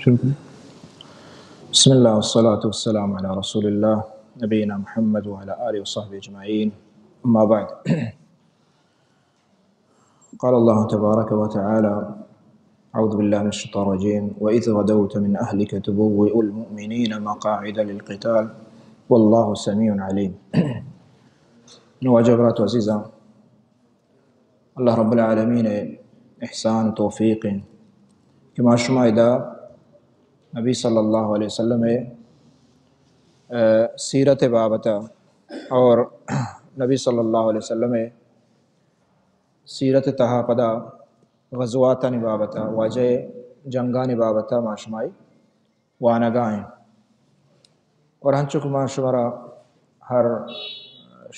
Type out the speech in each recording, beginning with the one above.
شروع کریں۔ بسم اللہ والصلاة والسلام علی رسول اللہ نبینا محمد وعلی آلہ وصحبہ اجمعین، اما بعد۔ قال اللہ تبارک وتعالی اعوذ باللہ من الشیطان الرجیم وَإِذْ غَدَوْتَ مِنْ أَهْلِكَ تُبَوِّئُ الْمُؤْمِنِينَ مَقَاعِدَ لِلْقِتَالِ وَاللَّهُ سَمِيعٌ عَلِيمٌ۔ نواجہ برات عزیزہ، اللہ رب العالمین احسان توفیق کہ معاشمہ ادا نبی صلی اللہ علیہ وسلم سیرت بابتا اور نبی صلی اللہ علیہ وسلم سیرت تہا پدا غزواتانی بابتا واجہ جنگانی بابتا معاشمائی وانگائیں، اور ہنچک معاشمرہ ہر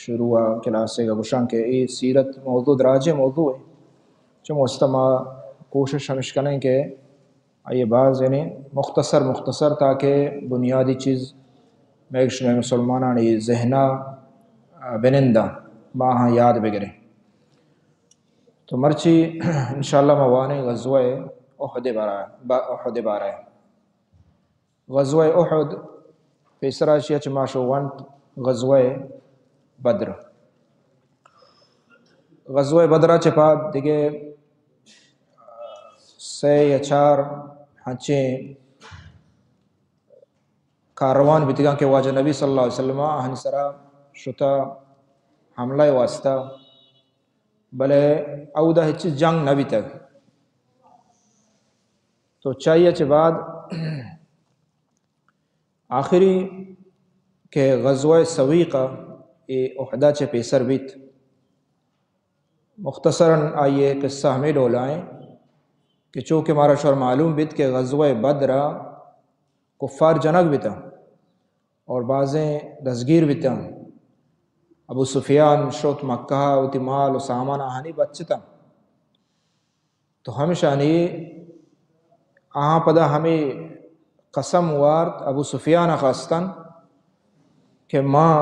شروع کلاسے کا گشان کے ای سیرت موضوع دراجے موضوع ہے چم استما کوشش ہمش کریں کہ یہ بعض یعنی مختصر تاکہ بنیادی چیز میگش میں مسلمانانی ذہنہ بنندہ ماہاں یاد بگرے۔ تو مرچی انشاءاللہ موانی غزوہ احد بارہ ہے۔ غزوہ احد پیسرا شیعہ چماشو وانت غزوہ بدر۔ غزوہ بدرہ چپا دیگے سے یا چار ہنچیں کاروان بیتگاں کے واجہ نبی صلی اللہ علیہ وسلم ہنسرا شتا حملہ واسطہ بلے اودہ ہچ جنگ نبی تک تو چاہیے چھ بعد آخری کہ غزوہ سویقہ احدہ چھ پیسر بیت۔ مختصراً آئیے قصہ ہمیں ڈولائیں کہ چونکہ مارا شور معلوم بیت کہ غزوہ بدرہ کفار جنگ بیتا اور بعضیں دستگیر بیتا، ابو سفیان شوت مکہ وتی مال و سامان آہانی بچتا، تو ہمیشہ پدا ہمیں قسم وارت ابو سفیان خواستن کہ ماں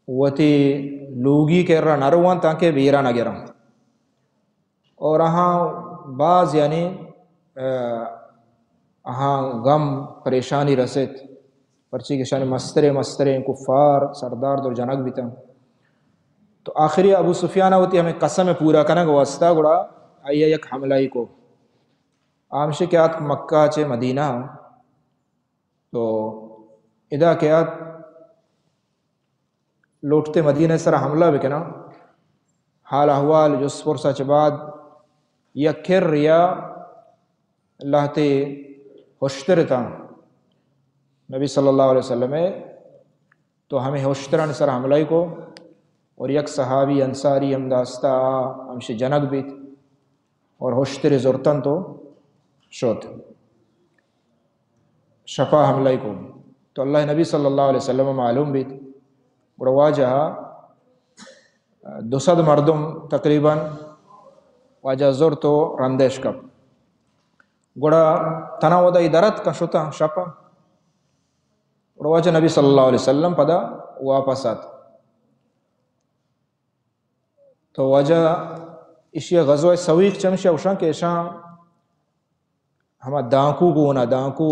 وتی لوگی کے رہا نروان تاکہ بیرا نہ گرم، اور بعض یعنی غم پریشانی رسیت پرچی کے شان مسترے کفار سردار دور جنگ بیتا۔ تو آخری ابو سفیانہ ہوتی ہمیں قسم پورا کنگ واسطہ گڑا آئیے یک حملہی کو آمشی کے آت مکہ چے مدینہ، تو ادا کے آت لوٹتے مدینہ سر حملہ بکنا حال احوال جس پرسا چے بعد یک کر یا اللہ تے ہوشتر تا نبی صلی اللہ علیہ وسلم تو ہمیں ہوشتران سر حملہ کو، اور یک صحابی انصاری امداستا ہمشی جنگ بیت اور ہوشتر زورتن تو شوت شفا حملہ کو، تو اللہ نبی صلی اللہ علیہ وسلم معلوم بیت اور واجہ 200 مردم تقریباً واجہ زور تو رندش کب گوڑا تناودا ادارت کا شتا شپا، اور واجہ نبی صلی اللہ علیہ وسلم پدا واپس آت۔ تو واجہ اشیاء غزوہ سویق چمشہ اوشاں کے اشاں ہما دانکو گونا دانکو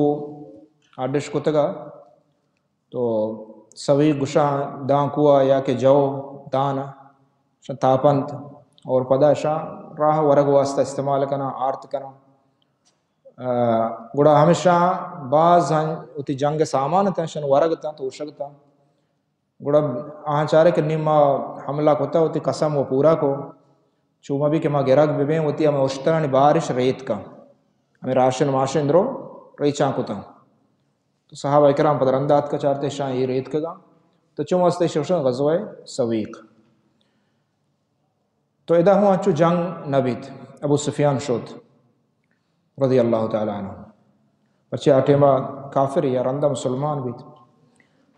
آڈش کو تگا، تو سویق گشاں دانکوا یا کہ جو دانا شاں تاپنت اور پدا شاں راہ ورگ واسطہ استعمال کنا آرت کنا گڑا ہمیشہ بعض اتی جنگ سامان تا شن ورگ تا تو اشگ تا گڑا چارے کہ نیمہ حملہ کتا ہوتی قسم و پورا کو چوما بھی کہ ما گرگ ببین ہوتی ہمیں اشترانی بارش ریت کا ہمیں راشن ماشن درو ریچاں کتا، تو صحابہ اکرام پدر اندات کا چارتے شاہ یہ ریت کا گا، تو چوم واسطے شوشن غزوہ سویق۔ تو ادا ہوا چو جنگ نبیت ابو سفیان شد رضی اللہ تعالیٰ عنہ، بچے آٹیما کافر یا رندہ مسلمان بیت۔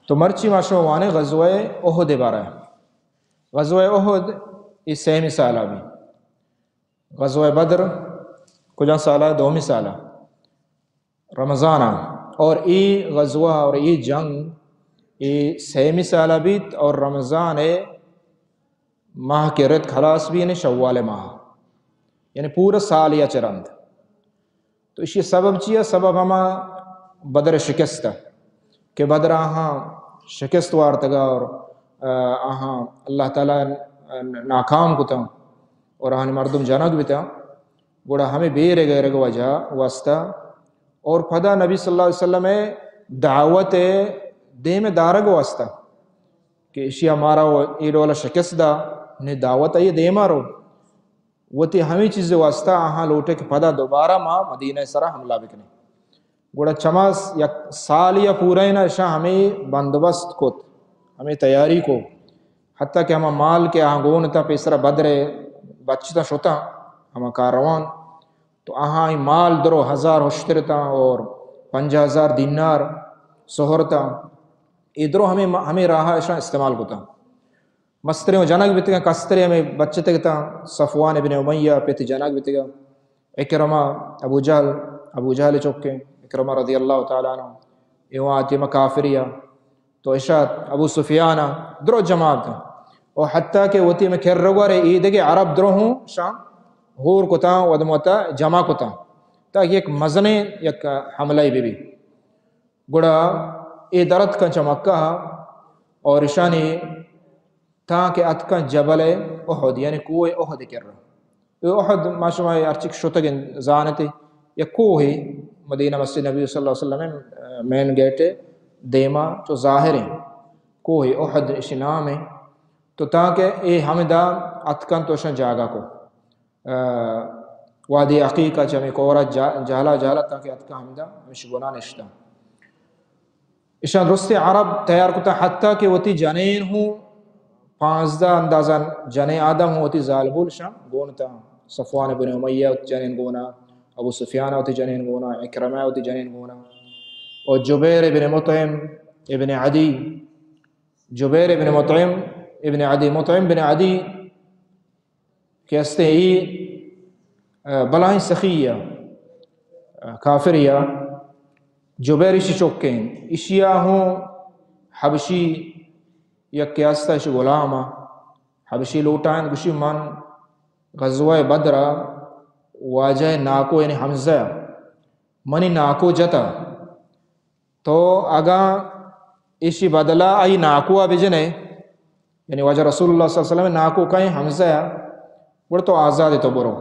تو مرچی ماشو وانے غزوہ احد بارہ ہے۔ غزوہ احد اس 6 سالہ بھی، غزوہ بدر کجا سالہ 2 سالہ رمضانہ، اور ای غزوہ اور ای جنگ ای 6 سالہ بیت اور رمضان ماہ کے رت خلاص بھی یعنی شوال ماہ یعنی پورا سال یا چرند۔ تو اسی سبب چیا سبب ہما بدر شکست کہ بدر آہاں شکست وارتگا اور آہاں اللہ تعالیٰ ناکام کتا اور آہاں مردم جنگ بتا گوڑا ہمیں بیر غیر وجہ واسطہ اور پدا نبی صلی اللہ علیہ وسلم دعوت دے میں دارگ واسطہ کہ اشیا مارا ایڈ والا شکست دا نے دعوت آئیے دے مارو وہ تی ہمیں چیز واسطہ آہاں لوٹے کہ پدا دوبارہ ماں مدینہ سرا حملہ بکنے گوڑا چماس یا سال یا پورا ہی نا اشا ہمیں بندوبست کو ہمیں تیاری کو حتیٰ کہ ہمیں مال کے آہاں گون تا پیسرا بدرے بچتا شتا ہمیں کاروان تو آہاں مال درو 1000 ہوشتر تا اور 5000 دینار سہر تا ادھرو ہمیں راہا اشا استعمال کو تا مسترے جنگ بیتگا کسترے ہمیں بچتے گا صفوان ابن امیہ پیتی جنگ بیتگا اکرمہ ابو جہل چوکے اکرمہ رضی اللہ تعالیٰ عنہ ایوان آتیمہ کافریہ تو اشاد ابو سفیانہ درو جماعت اور حتیٰ کہ وہ تی میں کھر رگو رہے عید کے عرب درو ہوں شام غور کتا ودموتا جمع کتا تاکہ ایک مزنے یک حملہ بھی گڑا ای درد کا چمکہ اور اشانی تاکہ اتکا جبل احد یعنی کوہ احد کر رہا احد ما شما ارچک شتگ زانتے یا کوہ مدینہ مسجد نبی صلی اللہ علیہ وسلم مین گیٹ دیما جو ظاہر ہیں کوہ احد اسی نام ہے تو تاکہ اے حمدہ اتکن تو شن جاگا کو وادی عقیقہ چمی کورا جالا تاکہ اتکا حمدہ ہمشی گناہ نشتا اشان رست عرب تیار کتا حتیٰ کہ وہ تی جنین ہوں 15 اندازہ جنے آدم ہوتی ظالبول شام گونتا صفوان ابن امیہ ہوتی جنین گونا ابو سفیانہ ہوتی جنین گونا اکرمہ ہوتی جنین گونا اور جبیر ابن مطعم ابن عدی جبیر ابن مطعم ابن عدی مطعم بن عدی کہستے ہی بلائیں سخیہ کافریہ جبیر اشی چوکیں اشیاء ہوں حبشی یا کیاستا اشی غلامہ حبشی لوٹائن گشی من غزوہ بدرہ واجہ ناکو یعنی حمزہ منی ناکو جتا تو اگا اشی بدلا آئی ناکو بجنے یعنی واجہ رسول اللہ صلی اللہ علیہ وسلم ناکو کہیں حمزہ بڑھ تو آزاد تو برو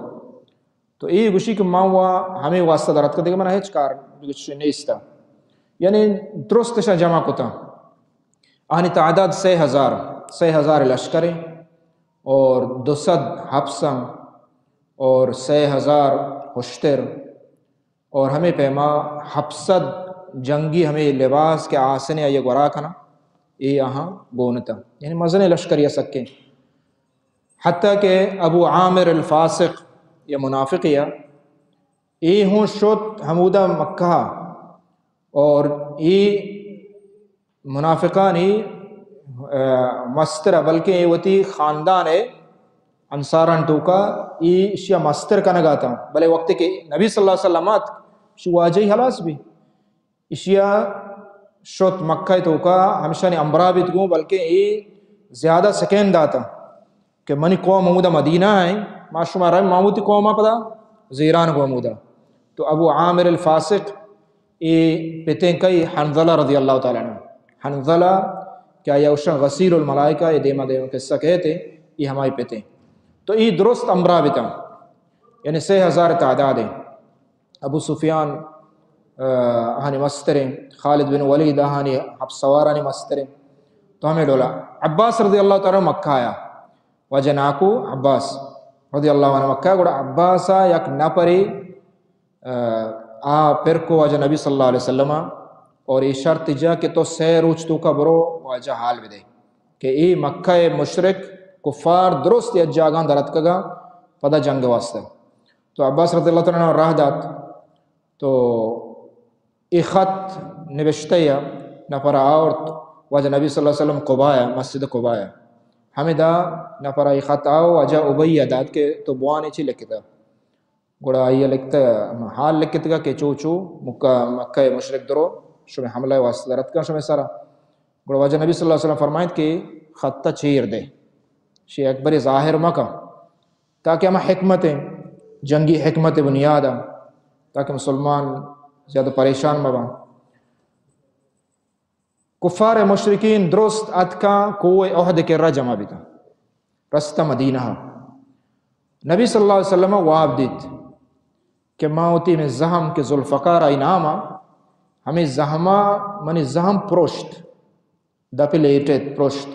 تو ای گوشی کہ ماں ہوا ہمیں واسطہ درد کا دیکھا منہ ہیچ کار نیستا یعنی درست شا جمع کتا آنی تعداد 6000 لشکریں اور 200 حبسہ اور 6000 ہوشتر اور ہمیں پیما 700 جنگی ہمیں لباس کے آسنے آئیے گورا کھنا یہ یہاں گونتا یعنی مزن لشکر یہ سکیں حتیٰ کہ ابو عامر الفاسق یا منافقیہ ای ہوں شد حمودہ مکہ اور ای منافقانی مستر بلکہ وتی خاندان انصاران ٹوکا ای اشیا مستر کا نگاتا بلے وقت کہ نبی صلی اللہ علیہ وسلم شواجہی حلاس بھی اشیا شد مکہ توکا ہمشہ نے امبرا بھی تگوں بلکہ ای زیادہ سکین داتا کہ منی قوم محمودہ مدینہ ہے معاشمہ رہے محمودی قومہ پدا زیران کو محمودہ تو ابو عامر الفاسق ای پتیں کئی حنظلہ رضی اللہ تعالیٰ عنہ حنظلہ کیا یوشا غسیل الملائکہ یہ دیما قصہ کہتے یہ ہمائی پتیں تو یہ درست امرا بتا یعنی 6000 تعداد ہیں ابو سفیان آہانی مستریں خالد بن ولید آہانی حبس سوارانی مستریں تو ہمیں ڈولا عباس رضی اللہ تعالیٰ مکہ آیا وجہ ناکو عباس رضی اللہ عنہ مکہ گوڑا عباسا یک نپری پھر کو وجہ نبی صلی اللہ علیہ وسلم اور یہ شرط جا کہ تو روچ تو کا برو واجہ حال بھی دے کہ ای مکہ مشرک کفار درست یا جاگان درد کگا پدا جنگ واسطہ تو عباس رضی اللہ تعالیٰ راہ دات تو ای خط نوشتے یا نفرہ اور واجہ نبی صلی اللہ علیہ وسلم قبایا مسجد قبایا ہمیں دا نفرہ ای خط آؤ واجہ عبیہ دات کے تو بوانے چی لکھتا گوڑا آئیے لکھتا حال لکھتا گا کہ چو مکہ مشرک درو شمی حملہ واسطہ درد کا شمی سارا گوڑا واجہ نبی صلی اللہ علیہ وسلم فرمائید کہ خطہ چیر دے شی اکبر ظاہر مکہ تاکہ ہمیں حکمت جنگی حکمت بنیادہ تاکہ مسلمان زیادہ پریشان مباں. کفار مشرکین درست اتکا کوئے احد کے را جمع بیتا رستہ مدینہ. نبی صلی اللہ علیہ وسلم واب دیت کہ ماوتی میں زہم کے ذوالفقار ایناما ہمیں زہما منی زہم پروشت دپلیٹڈ پروشت.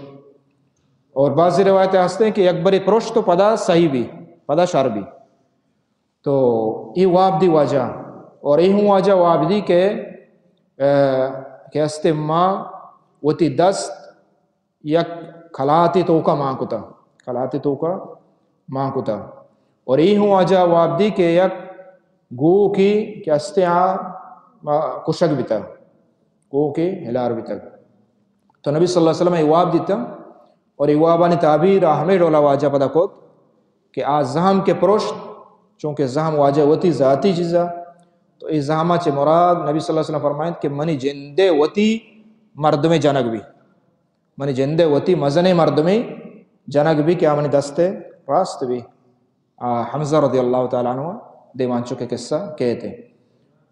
اور بعضی روایتیں ہستے ہیں کہ اکبری پروشت تو پدا صحیح بھی پدا شر بھی. تو یہ واب دی واجہ اور یہ ہوں واجہ واب دی کہ ہستے ماں وتی دست یک کھلاتی توکا ماں کتا کھلاتی توکا ماں کتا. اور یہ ہوں واجہ واب دی کہ یک گو کی کہ ہستے کشک بیتا گو کی ہلار بیتا. تو نبی صلی اللہ علیہ وسلم ایواب دیتا اور ایوابانی تعبیر ہمیں ڈولا واجہ پدا کوت کہ آج زہم کے پروشت چونکہ زہم واجہ وتی ذاتی چیزا. تو ای زہمہ چے مراد نبی صلی اللہ علیہ وسلم فرمائیں کہ منی جندے وتی مردم جنگ بھی منی جندے وتی مزن مردم جنگ بھی کیا منی دستے راست بھی. حمزہ رضی اللہ تعالیٰ عنہ دیوانچوں کے قصہ کہتے.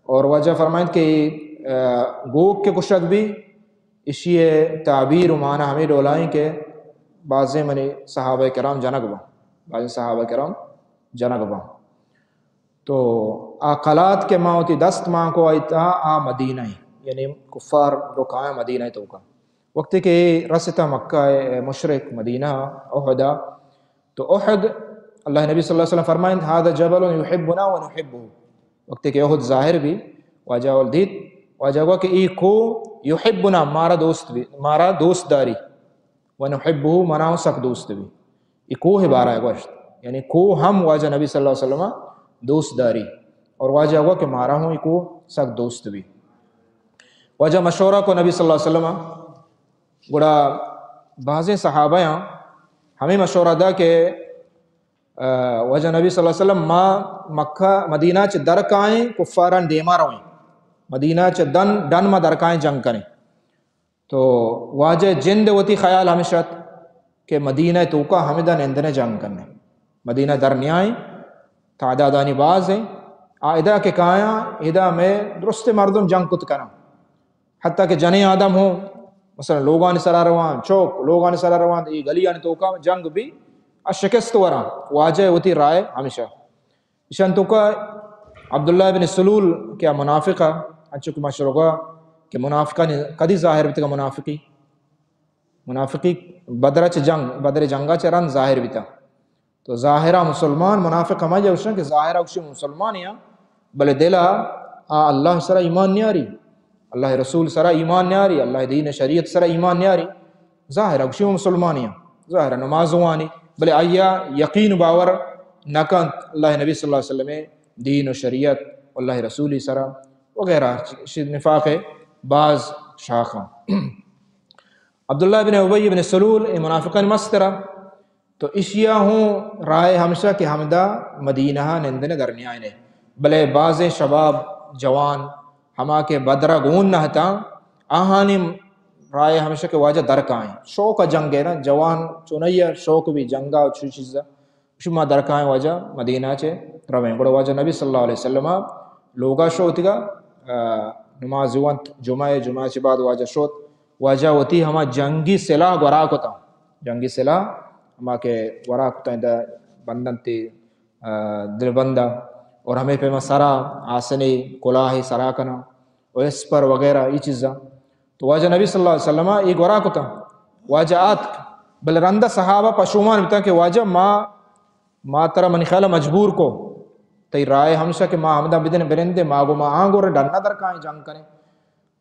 اور واجہ فرمائیں کہ گوک کے کشک بھی اسی تعبیر و معنی ہمیں ڈولائیں کہ بعض منی صحابہ کرام جنگ با بعض صحابہ کرام جنگ با. تو آقلات کے ماں ہوتی دست ماں کو آئیتا مدینہ یعنی کفار رکائیں مدینہ تو کا وقت کہ رستا مکہ مشرق مدینہ احدہ. تو احد اللہ نبی صلی اللہ علیہ وسلم فرمائیں هذا جبل يحبنا ونحبه. وقت کہ احد ظاہر بھی واجہ والدید واجہ ہوا کہ ای کو یحبنا مارا دوست بھی مارا دوست داری ونحبه مناو سک دوست بھی. ای کو ہے بارہ گوشت یعنی کو ہم واجہ نبی صلی اللہ علیہ وسلم دوست داری اور واجہ ہوا کہ مارا ہوں ای کو سک دوست بھی. واجہ مشورہ کو نبی صلی اللہ علیہ وسلم گڑا بعض صحابہ ہمیں مشورہ دا کہ وجہ نبی صلی اللہ علیہ وسلم ما مکہ مدینہ چ درکائیں کفاران دیما روئیں مدینہ چ ڈن ما درکائیں جنگ کریں. تو واجہ جند وتی خیال ہمیشہ کہ مدینہ توکا ہمیں نندنے جنگ کرنے مدینہ درنیائیں تعدادانی باز ہیں آئدہ کے کائیں ادا میں درست مردم جنگ کت کرنا حتیٰ کہ جنے آدم ہوں مثلا لوگان سرا روان چوک لوگان سرا روان یہ گلیان توکا جنگ بھی شکست ورا واجہ وتی رائے ہمیشہ اشان تو کا عبداللہ بن سلول کیا منافقہ اچھو کہ مشروعہ کہ منافقہ نے کدی ظاہر بیتا منافقی بدر جنگا چ رن ظاہر بیتا. تو ظاہرہ مسلمان منافق ہمیں جوشن کہ ظاہرہ اکشی مسلمان یا بلے دلا اللہ سرا ایمان نیاری اللہ رسول سرا ایمان نیاری اللہ دین شریعت سرا ایمان نیاری ظاہرہ اکشی مسلمان یا ظاہرہ نمازوانی بلے آیا یقین باور نکانت اللہ نبی صلی اللہ علیہ وسلم دین و شریعت اللہ رسولی سرا وغیرہ نفاق بعض شاخاں. عبداللہ بن ابی بن سلول منافقان مسترہ تو اشیاء ہوں رائے ہمشہ کہ حمدہ مدینہ نندن درمیانے بلے بعض شباب جوان ہما کے بدرہ گون نہ تا آہانی رائے ہمیشہ کہ واجہ درکائیں شوق جنگ ہے نا جوان چونیہ شوق بھی جنگا اچھی چیزا شما درکائیں واجہ مدینہ چے رویں گوڑا واجہ نبی صلی اللہ علیہ وسلم لوگا شوت گا نماز وانت جمعہ چے بعد واجہ شوت واجہ ہوتی ہما جنگی سلاح وراک ہوتا جنگی سلاح ہما کے وراک ہوتا ہے بندن تی دل بندہ اور ہمیں پہ سرا آسنی کلاہی سراکنا و اسپر وغیرہ یہ چیزاں. تو واجہ نبی صلی اللہ علیہ وسلم ایک وراک ہوتا واجہ آت بل رندہ صحابہ پشومان بتا کہ واجہ ما ترہ منی خیالہ مجبور کو تی رائے ہمشہ کہ ما حمدہ بدن برندے ماغو ما آنگو رہ ڈنہ درکائیں جنگ کریں.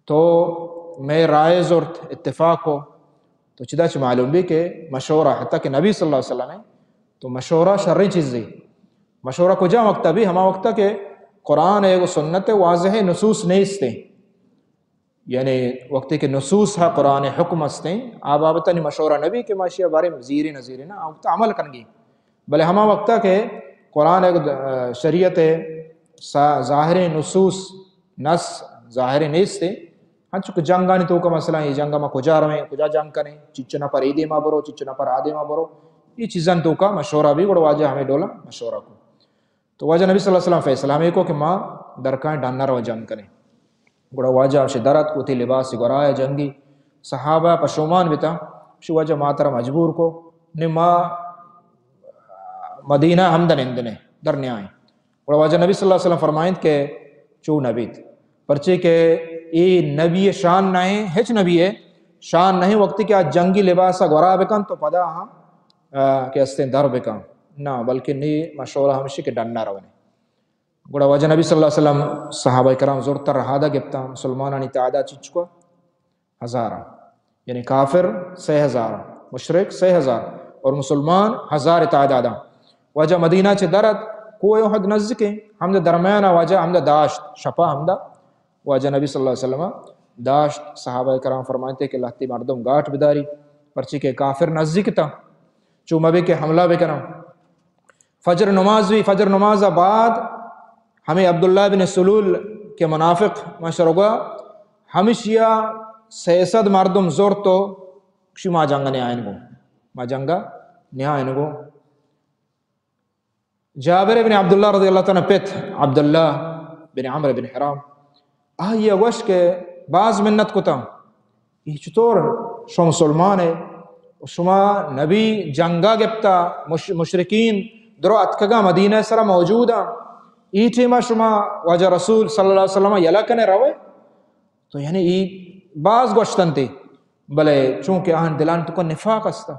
تو میں رائے زورت اتفاق کو تو چدہ چھ معلوم بھی کہ مشورہ حتیٰ کہ نبی صلی اللہ علیہ وسلم تو مشورہ شرعی چیز دی مشورہ کجا وقتہ بھی ہما وقتہ کہ قرآن ہے وہ سنت واضح نصوص نہیں استے یعنی وقت کہ نصوص ہے قرآن حکم استے آبابتا نہیں مشورہ نبی کہ ماشیہ بارے زیری نظیری نا وقت عمل کرنگی بلے ہما وقتہ کہ قرآن ایک شریعت ظاہر نصوص نص ظاہر نہیں استے ہاں چکہ جنگانی تو کا مسئلہ یہ جنگا میں کجا رویں کجا جنگ کریں چچنا پر ایدے ماں برو چچنا پر آدے ماں برو یہ چیزاں تو کا مشورہ بھی بڑا واجہ ہمیں ڈولا مشورہ کو. تو واجہ نبی صلی اللہ علیہ وسلم فیصلہ ہمیں کو کہ ماں درکائیں ڈانر و جنگ کریں گوڑا واجہ شدرت کو تھی لباس گرایا جنگی صحابہ پشومان بتا شو واجہ ماتر مجبور کو نما مدینہ ہمدن اندنے در نیائیں گوڑا واجہ نبی صلی اللہ علیہ وسلم فرمائیں کہ چو نبیت پرچے کہ ای نبی شان نہیں ہچ نبی ہے شان نہیں وقتی کہ جنگی لباسا گورا بکن تو پدا ہاں کہ استیں در بکن نہ بلکہ نی مشورہ ہمشی کہ ڈننا رونے گوڑا واجہ نبی صلی اللہ علیہ وسلم صحابہ کرام زورتر رہادہ گپتا مسلمانانی تعداد چچکو 1000 یعنی کافر 6000 مشرک 6000 اور مسلمان 1000 تعدادا واجہ مدینہ چھ درد کوئی حد نزدکیں ہم درمیانہ واجہ ہم داشت شپا ہم واجہ نبی صلی اللہ علیہ وسلم داشت صحابہ کرام فرمائتے کہ لہتی مردم گاٹ بداری پرچی کے کافر نزدیک تا چو مبی کے حملہ بکنا فجر نماز بھی فجر نماز بعد ہمیں عبداللہ بن سلول کے منافق مشرگا ہمشیا 600 مردم زور تو کشی ما جنگا نہیں آئین گو ما جنگا نہیں آئین گو جابر بن عبداللہ رضی اللہ تعالیٰ پیت عبداللہ بن عمر بن حرام یہ وش کے بعض منت کو تا یہ چطور شما مسلمان ہے شما نبی جنگا گپتا مشرکین درو اتکگا مدینہ سرا موجودا ای ٹیما شما واجہ رسول صلی اللہ علیہ وسلم یلا کنے روے تو یعنی ای بعض گوشتن تے بلے چونکہ آہن دلان تو کو نفاق استا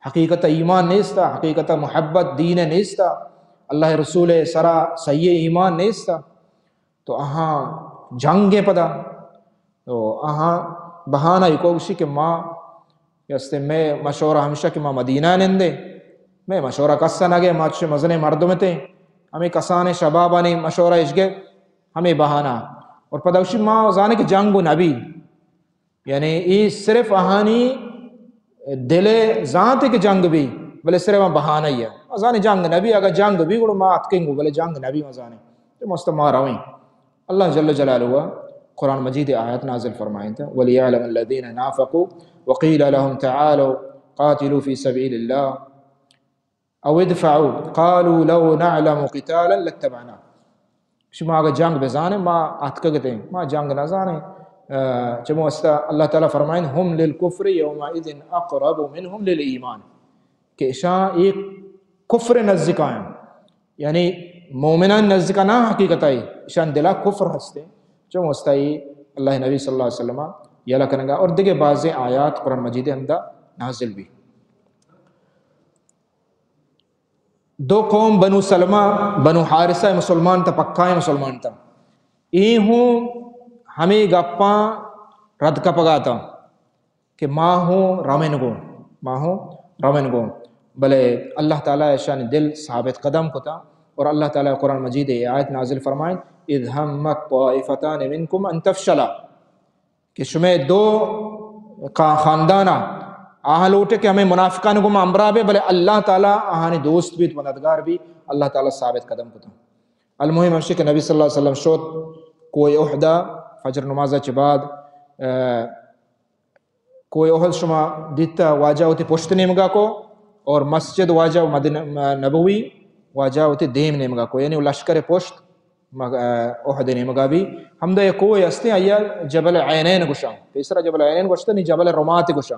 حقیقت ایمان نیستا حقیقت محبت دین نیستا اللہ رسول سرا صحیح ایمان نیستا تو آہاں جنگیں پدا تو آہاں بہانہ اکوشی کہ ماں یستے میں مشورہ ہمیشہ کہ ماں مدینہ نندے میں مشورہ کسا نگے ماچے مزنے مردم تے ہمیں کسانے شبابانی مشورہ اشگے ہمیں بہانہ اور پدوشی ماں زانے کہ جنگ و نبی یعنی ای صرف آہانی دل ذات کے جنگ بھی بلے صرف بہانہ ہی ہے ازانے جنگ نبی اگر جنگ بھی گوڑو ماں اتکیں گو بلے جنگ نبی مزانے تو مستمع روئیں اللہ جل جلالہ قرآن مجید آیت نازل فرمائیں تھا وَلِيَعْلَمَ الَّذِينَ نَافَقُوا وَقِيلَ لَهُمْ تَعَالَوْا قَاتِلُوا فِي سَبِيلِ اللَّهِ أَوْ ادْفَعُوا قَالُوا لَوْ نَعْلَمُ قِتَالًا لَاتَّبَعْنَاكُمْ شما اگر جنگ بزانے ما اتکگتے ہیں ما جنگ نزانے چمو استا اللہ تعالیٰ فرمائیں ہم للکفر یومئذ اقرب منہم للایمان کہ شاہ ایک کفر نزدکائیں یعنی مومنان نزدکا نہ حقیقت آئی شان دلا کفر ہستے چمو استا اللہ نبی صلی اللہ علیہ وسلم یلا کرنگا اور دیکھے بعض آیات قرآن مجید ہمدہ نازل بھی دو قوم بنو سلمہ بنو حارثہ مسلمان تا پکائیں مسلمان تا ہوں ہمیں گپاں رد کا پگاتا کہ ماں ہوں رامن گو بلے اللہ تعالیٰ شان دل ثابت قدم کو تھا اور اللہ تعالیٰ قرآن مجید آیت نازل فرمائیں اذ ہمت طائفتان منکم ان تفشلا کہ شمیں دو خاندانہ آہاں لوٹے کہ ہمیں منافقان کو امرا بے بلے اللہ تعالیٰ آہانی دوست بھی مددگار بھی اللہ تعالیٰ ثابت قدم کو تھا المہم ہمشی کہ نبی صلی اللہ علیہ وسلم شوت کوئی احدہ فجر نمازہ چھ بعد کوئی احد شما دیتا واجہ ہوتی پشت نیمگا کو اور مسجد واجہ نبوی واجہ ہوتی دیم نیمگا کو یعنی لشکر پشت احد نیمگا بھی ہم دے کوئی استے آیا جبل عینین گشا تیسرا جبل عینین گشتا نہیں جبل رمات گشا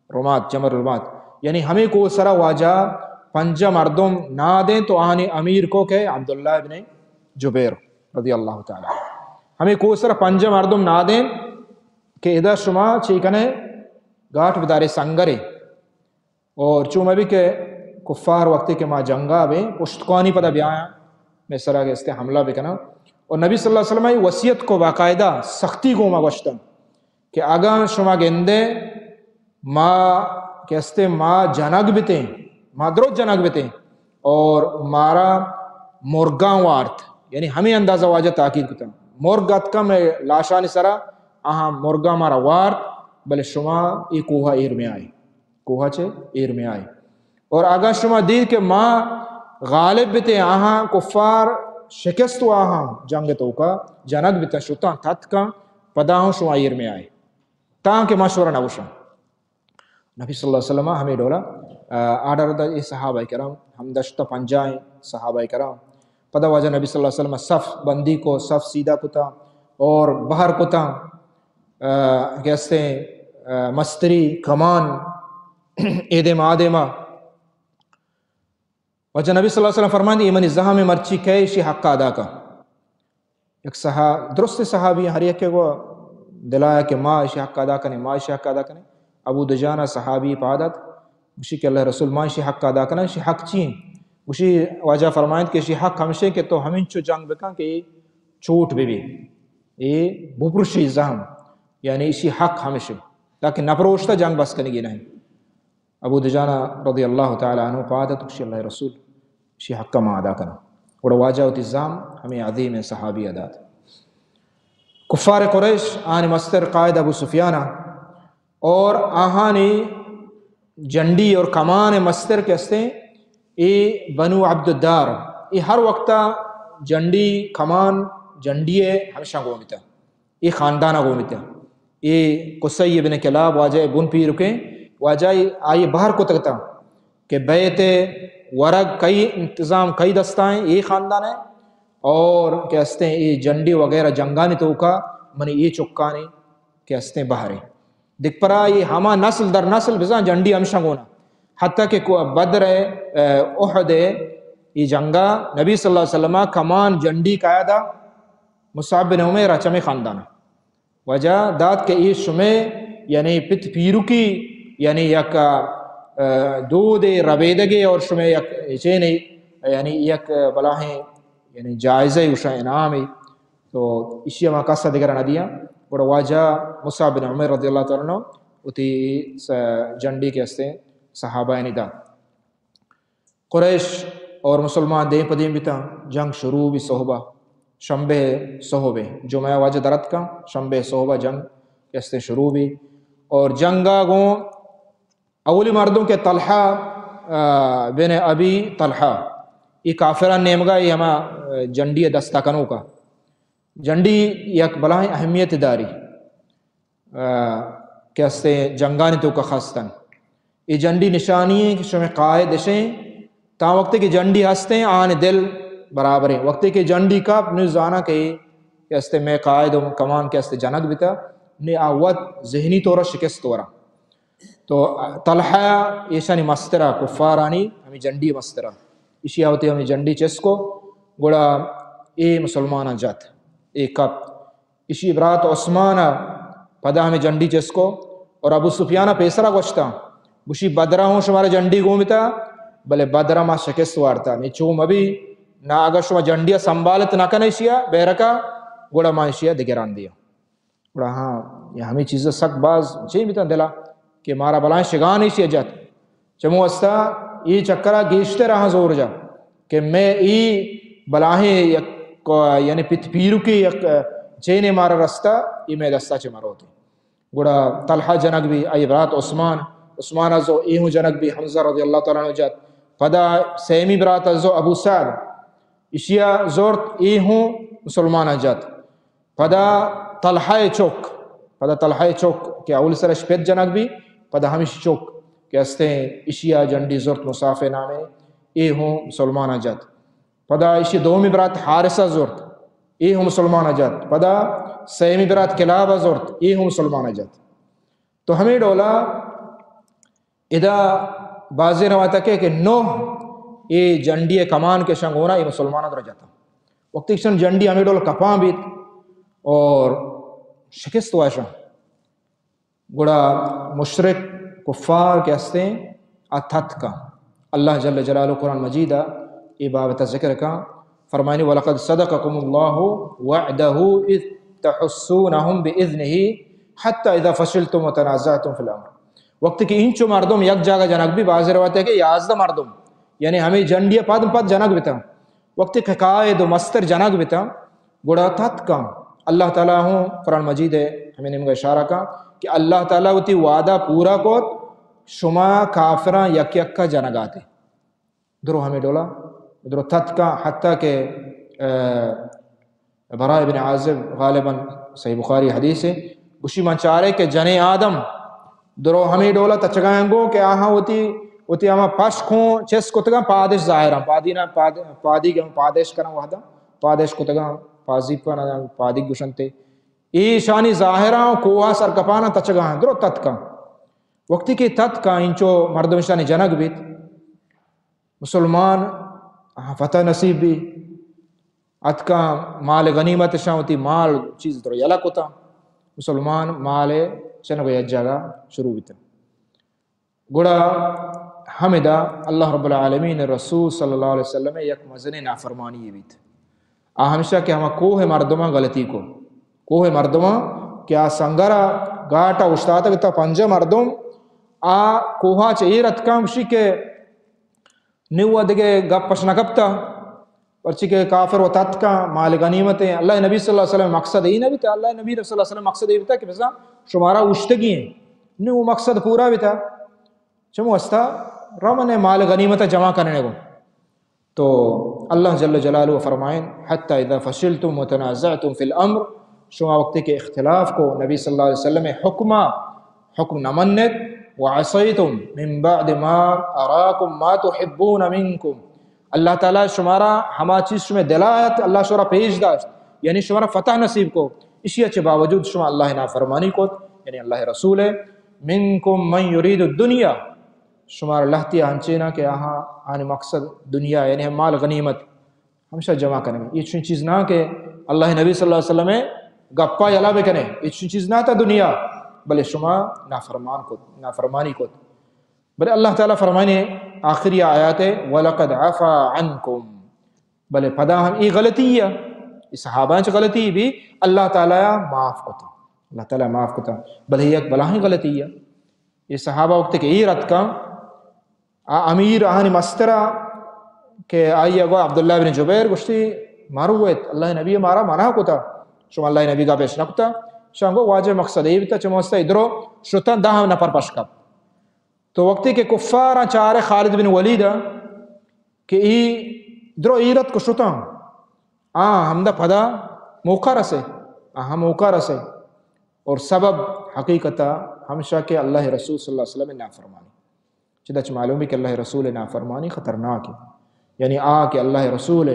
رمات جمر رمات یعنی ہمیں کو سرا واجہ پنجہ مردم نہ دیں تو آہنی امیر کو کہ عبداللہ ابن جبیر رضی اللہ تعالی ہمیں کو سرا پنجہ مردم نہ دیں کہ ادھا شما چیکنے گاٹھ بدارے سنگرے اور چوں میں بھی کہ کفار وقتی کہ ما جنگا بے پشتکانی پتہ بھی آیا میں سرا کے استے حملہ بھی کنا اور نبی صلی اللہ علیہ وسلم وصیت کو باقاعدہ سختی کو ما گوشتن کہ آگاں شما گندے ما کہستے ما جنگ بیتے ما درود جنگ بیتے اور مارا مرگاں وارت یعنی ہمیں اندازہ واجہ تاکید کتا مرگت کا میں لاشانی سرا آہاں مرگا مارا وارت بلے شما ای کوہا ایر میں آئی کوہا چھے ایر میں آئی اور آگاں شما دید کہ ما غالب بیتے آہاں کفار شکستو آہاں جنگ تو کا جنگ بیتے شتاں تت کا پداہوں شما ایر میں آئی تاکہ مشورہ نوشا نبی صلی اللہ علیہ وسلم ہمیں ڈولا آڈر دا صحابہ کرام ہم دشتہ پنجائیں صحابہ کرام پدا واجہ نبی صلی اللہ علیہ وسلم صف بندی کو صف سیدھا کتا اور باہر کتا کہتے ہیں مستری کمان ایدم آدمہ وجہ نبی صلی اللہ علیہ وسلم فرمائیں ایمن زہام مرچی کیشی حق ادا کا ایک درست صحابی ہر ایک کو دلایا کہ ما اشی حق ادا کرنے ما اشی حق ادا کرنے ابو دجانہ صحابی پادت اسی کہ اللہ رسول ما اشی حق ادا کرنے اشی حق چین اسی واجہ فرمائیں کہ اشی حق ہمشے کہ تو ہمیں چو جنگ بکن کہ چوٹ بھی یہ بپرشی زہم یعنی اسی حق ہمشے تاکہ نپروشتا جنگ بس کرنے نہیں ابو دجانہ رضی اللہ تعالی عنہ پادت اسی اللہ رسول اسی حق کا ما ادا کرنا اور واجہ التزام ہمیں عظیم صحابی ادا تھا کفار قریش آن مستر قائد ابو سفیانہ اور آہانی جنڈی اور کمان مستر کے ہستے ای بنو عبد الدار ای ہر وقتا جنڈی کمان جنڈیے ہمیشہ گومیتا ای خاندانہ گومیتا ای قصی بن کلاب واجہ بن پی رکیں واجہ آئی باہر کو تکتا کہ بیت ورگ کئی انتظام کئی دستائیں یہ خاندان ہے اور کیا ہستے ہیں یہ جنڈی وغیرہ جنگانی تو کا منی یہ چکانی کیا ہستے ہیں باہر دکھ پرا یہ ہما نسل در نسل بزان جنڈی ہمشہ گونا حتیٰ کہ بدر احد یہ جنگا نبی صلی اللہ علیہ وسلم کمان جنڈی قائدہ مصعب بن عمیر چمی خاندان وجہ داد کے یہ شمع یعنی پت پیرو کی یعنی یک دود ربیدگی اور شمع یک چینی یعنی یک بلاہیں یعنی جائزہ اشا انعامی تو اسی ہم قصہ دیگر ندیا اور واجہ مصعب بن عمیر رضی اللہ تعالیٰ عنہ اتی جنڈی کے ہستے صحابہ ندا قریش اور مسلمان دیں پدیم بیتا جنگ شروع بھی صحبہ شنبہ صحبہ جمعہ واجہ درد کا شنبہ صحبہ جنگ کے ہستے شروع بھی اور جنگا گوں اولی مردوں کے طلحہ بن ابی طلحہ یہ کافران نیمگا یہ ہما جنڈی دستکنوں کا جنڈی یک بلاہیں اہمیت داری کہستے جنگانی تو کا خاصتاً یہ جنڈی نشانی ہے کہ شمع قائد اشیں تا وقت کی جنڈی ہستے آن دل برابر ہیں وقت کی جنڈی کا نزانا کہ کہستے میں قائد و کمان کہستے جنگ بیتا نے آوت ذہنی طورہ شکست طورہ تو طلحہ ایشانی مسترہ کفارانی ہمیں جنڈی مسترہ اسی آوتی ہمیں جنڈی چسکو گوڑا اے مسلمانہ جات اے کپ اسی برات عثمانہ پدا ہمیں جنڈی چسکو اور ابو سفیانہ پیسرہ گوشتا بشی بدرہ ہوں شمارے جنڈی گومتا بلے بدرہ ما شکست وارتا نہیں چوم ابھی نہ اگر شما جنڈیاں سنبھالت نہ کنے شیا بیرکا گوڑا ما شیا دگران دیا گوڑا ہاں یہ ہمیں چیزیں سک باز چاہیے بیتا دلا کہ مارا بلائیں شگان ہی سی جات چمو استا یہ چکرہ گیشتے رہا زور جا کہ میں ای بلائیں یعنی پت پیرو کی چینے مارا رستہ یہ میں دستا چے مارا ہوتی گوڑا طلحہ جنگ بھی ای برات عثمان ازو ایہوں جنگ بھی حمزہ رضی اللہ تعالیٰ عنہ جات پدا سیمی برات ازو ابو سعد اشیا زورت ایہوں مسلمان جات پدا طلحہ چوک کہ اول سر شپیت جنگ بھی پدا ہمیش چوک کہ استے اشیا جنڈی زورت مسافے نامے ایہوں مسلمان جات پدا اشی دومی برات حارثہ زورت ایہوں مسلمان جات پدا سیمی برات کلابہ زورت ایہوں مسلمان جات تو ہمیں ڈولا ادا بازی روایت کہ نوح یہ جنڈی کمان کے شنگونا یہ مسلمانہ در جاتا وقت ایک شن جنڈی ہمیں ڈولا کپاں بیت اور شکست واشا گوڑا مشرک کفار کے ہستے اتھت کا اللہ جل جلالہ قرآن مجیدہ یہ بابت ذکر کا فرمائنی وَلَقَدْ صَدَقَكُمُ اللَّهُ وَعْدَهُ اِذْ تَحُسُّونَهُمْ بِإِذْنِهِ حَتَّى اِذَا فَشِلْتُمْ وَتَنَازَعْتُمْ فِي الْأَمْرِ وقت کہ انچو مردم یک جاگہ جنگ بھی بعض روایت ہے کہ 11 مردم یعنی ہمیں جنڈیا پد جنگ بیتا وقت کہ قائد و مستر جنگ بیتا گوڑا تھت کا اللہ تعالیٰ ہوں قرآن مجید ہے ہمیں نمگا اشارہ کا کہ اللہ تعالیٰ ہوتی وعدہ پورا کو شما کافران یک کا جنگ آتے درو ہمیں ڈولا درو تھت کا حتیٰ کہ براء بن عازب غالباً صحیح بخاری حدیث ہے اسی من چارے کہ جنے آدم درو ہمیں ڈولا تچگائیں گو کہ آہاں ہوتی وتی ہما پش کھوں چس کتگا پادش ظاہرا پادینا پادی گم پادش کرا وحدا پادش کتگا پازی پنا پادی گشنتے ای شانی ظاہرا کوہا سرکپانا تچگا درو تت کا وقتی کہ تت کا انچو مردم شانی جنگ بیت مسلمان فتح نصیب بھی ات کا مال غنیمت شاوتی مال چیز درو یلا کتا مسلمان مال چنگو یجاگا شروع بیتا گوڑا حمدہ اللہ رب العالمین رسول صلی اللہ علیہ وسلم یک مزن نافرمانی بیت ہمیشہ کہ ہما کوہ مردمہ غلطی کو کوہ مردمہ کیا سنگرہ گاٹا اشتاتا کتا پنجہ مردم کوہا چاہیے رت کا مشی کے نیوہ دگے گپ پشنا گپتا پرچی کے کافر و تت کا مال غنیمتیں اللہ نبی صلی اللہ علیہ وسلم مقصد ہی نہ بھی تھا اللہ نبی صلی اللہ علیہ وسلم مقصد یہ بھی تھا کہ بسا شمارا اشتگی ہیں نیو مقصد پورا بھی تھا چمو استا رمن مال غنیمت جمع کرنے کو تو اللہ جل جلالہ فرمائیں حتی اذا فشلتم وتنازعتم فی الامر شما وقت کے اختلاف کو نبی صلی اللہ علیہ وسلم حکم نمنت وعصیتم من بعد ما اراکم ما تحبون منکم اللہ تعالیٰ شمارا ہما چیز شما دلایت اللہ شمارا پیش داشت یعنی شمارا فتح نصیب کو اسی اچھے باوجود شما اللہ نافرمانی کو یعنی اللہ رسول ہے منکم من یرید الدنیا شمارا لہتی ہنچینا کہ آنے مقصد دنیا یعنی مال غنیمت ہمیشہ جمع کریں گے یہ چیز نہ کہ اللہ نبی صلی اللہ علیہ وسلم گپا یلا بکنے یہ چیز نہ تھا دنیا بلے شما نافرمانی کو بلے اللہ تعالیٰ فرمانے آخری آیات وَلَقَدْ عَفَا عَنْكُمْ بلے پدا ہم ای غلطی ہے اس صحابہ چ غلطی بھی اللہ تعالیٰ معاف کتا اللہ تعالیٰ معاف کتا بلے یک بلاہی غلطی ہے یہ صحابہ وقت کہ ای رت کا امیر آہنی مسترہ کہ آئی اگو عبداللہ بن جبیر گشتی مارو ہوئے اللہ نبی مارا مانا کتا شما اللہ نبی کا پیش نکتا شانگو واجہ مقصد ای بیتا چموستا ادرو شتا دہم نپر پشکب تو وقتی کہ کفارا چارے خالد بن ولید کہ ای درو ایرت کو شتا ہمدہ پدا موقع رسے ہم موقع رسے اور سبب حقیقتا ہمشہ کہ اللہ رسول صلی اللہ علیہ وسلم نافرمانی چدچ معلوم ہے کہ اللہ رسول نافرمانی خطرناک ہے یعنی کہ اللہ رسول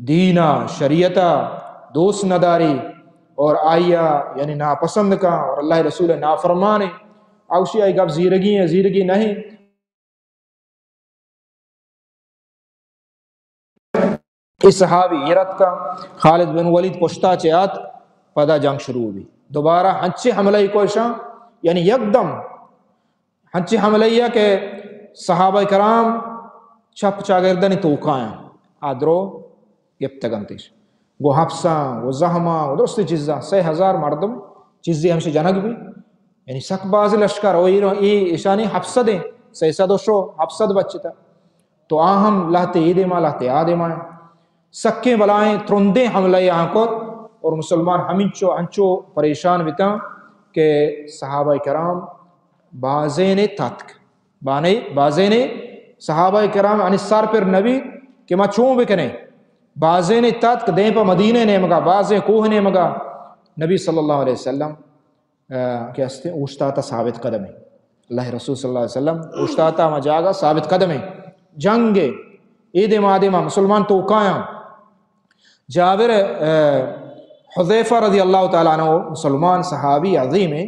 دینا شریعتا دوست نداری اور آئیا یعنی ناپسند کا اور اللہ رسول نافرمانی اوشی آئی گب زیرگی ہے زیرگی نہیں اس صحابی ایرت کا خالد بن ولید پشتا چیات پدا جنگ شروع ہوئی دوبارہ ہنچے حملہ کوشاں یعنی یکدم ہنچے حملہ کہ صحابہ کرام چپ چاگردنی توقائیں آدرو گپتگنتیش گو حفصاں گو زہماں گو درستی چیزاں 6,000 مردم چیزی ہمشے جنگ بھی یعنی سک باز لشکر ای اشانی حفصد ہیں 600 حفصد بچتا تو آہم لہتے ایدے ماں لہتے آدے ماں سکیں بلائیں ترندیں حملہ یہاں کو اور مسلمان ہنچو پریشان بیتا کہ صحابہ کرام بازین تاتک بازین صحابہ کرام انسار پر نبی کہ ما چون بکنے بازین تاتک دیں پا مدینہ نے مگا بازیں کوہ نے مگا نبی صلی اللہ علیہ وسلم کہ استے اوشتاتا ثابت قدم ہے اللہ رسول صلی اللہ علیہ وسلم اوشتاتا ما جاگا ثابت قدم ہے جنگ عید مادمہ مسلمان توقایاں جابر حذیفہ رضی اللہ تعالیٰ عنہ مسلمان صحابی عظیم ہے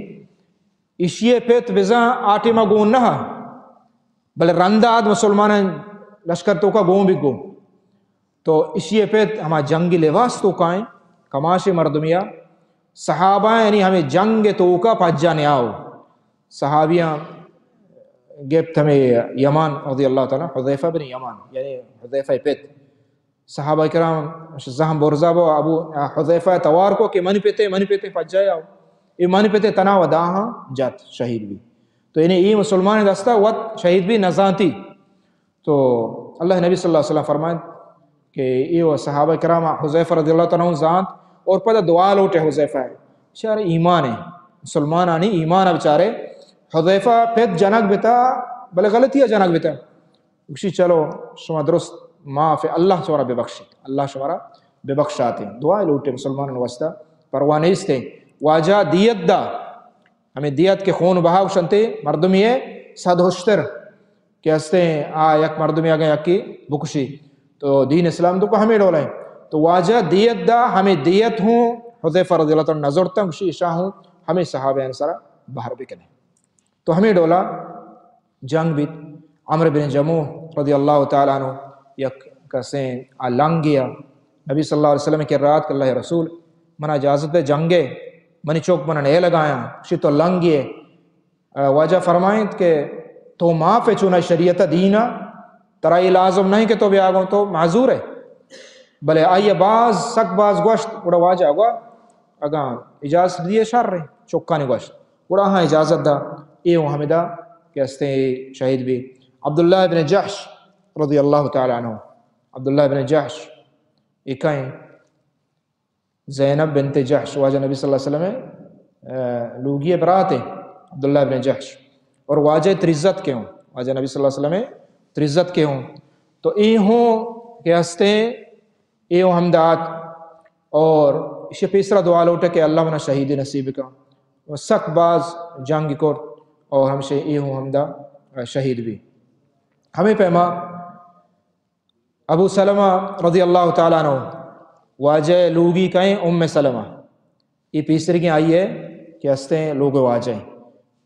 اشیے پیت بزاں آٹی ما گون نہ بل رنداد مسلمان لشکر تو کا گون بھی گون تو اشیے پیت ہما جنگی لباس تو کائیں کماش مردمیہ صحابہ یعنی ہمیں جنگ تو کا پجانے آؤ صحابیاں گیپت ہمیں یمان رضی اللہ تعالیٰ حذیفہ بن یمان یعنی حذیفہ پیت صحابہ کرام زہم برزا بو ابو حذیفہ توار کو کہ منی پیتے پج جائے آؤ یہ منی پیتے تنا و داہاں جات شہید بھی تو انہیں یہ مسلمان دستا وقت شہید بھی نزانتی تو اللہ نبی صلی اللہ علیہ وسلم فرمائیں کہ یہ صحابہ کرام حذیفہ رضی اللہ تعالیٰ زانت اور پتہ دعا لوٹے حذیفہ ہے بیچارے ایمان ہے مسلمان آنی ایمان ہے بیچارے حذیفہ پیت جنگ بیتا بلے غلطی ہے جنگ بیتا اسی چلو شما درست معاف اللہ شمارا بے بخشت اللہ شمارا بے بخشاتے ہیں دعا لوٹے مسلمان واسطہ پرواہ نہیں ستے واجہ دیت دا ہمیں دیت کے خون بہاو شنتے مردمی ہے 100 ہوشتر کہ ہستے یک مردمی آگے یکی بکشی تو دین اسلام تو کو ہمیں ڈولا ہے تو واجہ دیت دا ہمیں دیت ہوں حذیفہ رضی اللہ تعالیٰ نظر تا گشی اشاہ ہوں ہمیں صحابہ انسارا باہر بکنے تو ہمیں ڈولا جنگ بیت عمر بن جموح رضی اللہ تعالیٰ عنہ یک کسیں لنگ گیا نبی صلی اللہ علیہ وسلم کی رات کہ اللہ رسول منا اجازت دے جنگے منی چوک منا نہیں لگایا شی تو لنگ گئے واجہ فرمائیں کہ تو معاف ہے چونہ شریعت دینا ترائی لازم نہیں کہ تو بھی آگوں تو معذور ہے بلے آئیے بعض سک بعض گوشت اڑا واجہ گوا اگاں اجازت دیے شر رہے چوکانی گوشت اڑا ہاں اجازت دا اے حمدہ کہ استے شہید بھی عبداللہ بن جحش رضی اللہ تعالیٰ عنہ عبداللہ بن جحش اکائیں زینب بنت جحش واجہ نبی صلی اللہ علیہ وسلم لوگی برات ہیں عبداللہ بن جحش اور واجہ ترزت کے ہوں واجہ نبی صلی اللہ علیہ وسلم ترزت کے ہوں تو ای ہوں کہ ہستے ای ہوں حمدات اور اسی پیسرا دعا لوٹا کہ اللہ منا شہید نصیب کا سک باز جنگ کو اور ہم سے ای ہوں حمدہ شہید بھی ہمیں پیما ابو سلمہ رضی اللہ تعالیٰ عنہ واجہ لوگی کہیں ام سلمہ یہ پیسری کی آئی ہے کہ ہستے لوگ واجہ ہیں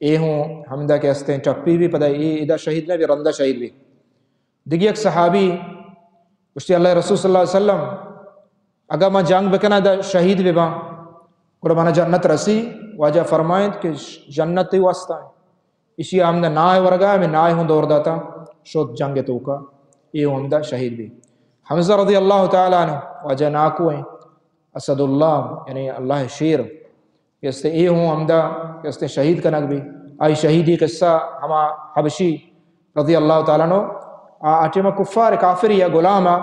اے ہوں حمدہ کے ہستے ٹپی بھی پتہ ہے ادھا شہید نے بھی رندہ شہید بھی دیکھیے ایک صحابی اشتی اللہ رسول صلی اللہ علیہ وسلم اگر میں جنگ بکنا دا شہید بھی با اور مانا جنت رسی واجہ فرمائیں کہ جنت ہی واسطہ ہے اسی حمدہ نائے ورگا میں نائے ہوں دور داتا شد جنگ تو کا یہ حمدہ شہید بھی حمزہ رضی اللہ تعالیٰ عنہ واجہ ناکو ہیں اسد اللہ یعنی اللہ شیر کہستے اے ہوں حمدہ کہستے شہید کنک بھی آئی شہیدی قصہ ہما حبشی رضی اللہ تعالیٰ عنہ آٹیمہ کفار کافری یا غلامہ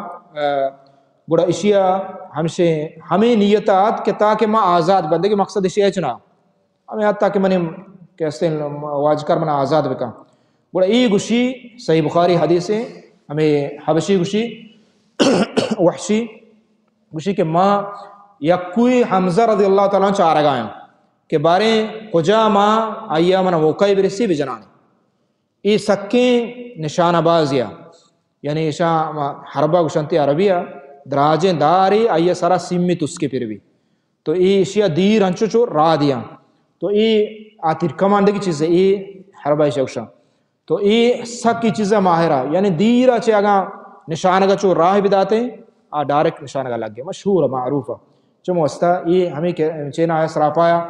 گوڑا اشیاء ہم سے ہمیں نیتات کہ تاکہ میں آزاد بندے کے مقصد اشیاء چنا ہمیں حتی تاکہ میں کہستے واجکر منا آزاد بکا گوڑا ای گوشی صحیح بخاری حدیث ہے ہمیں حبشی گوشی وحشی گوشی کہ ماں یکوی حمزہ رضی اللہ تعالیٰ عنہ چاہ رگائیں کہ بارے کجا ماں آئیا منا موقعی برسی بھی جنانے ای سکیں نشانہ بازیا یعنی ایشا حربہ گشنتی عربیہ دراجیں داری آئیے سارا سیمیت اس کے پھر بھی تو ای اشیاء دیر ہنچو چو را دیا تو ای آتیر کمانڈے کی چیز ہے ای حربہ شوشا تو ای سک کی چیزیں ماہرہ یعنی دیرہ چے آگا نشانہ کا چو راہ بھی داتے ہیں ڈائریکٹ نشانہ کا لگ گیا مشہور معروف چمو استا ای ہمیں چینا آیا سرا پایا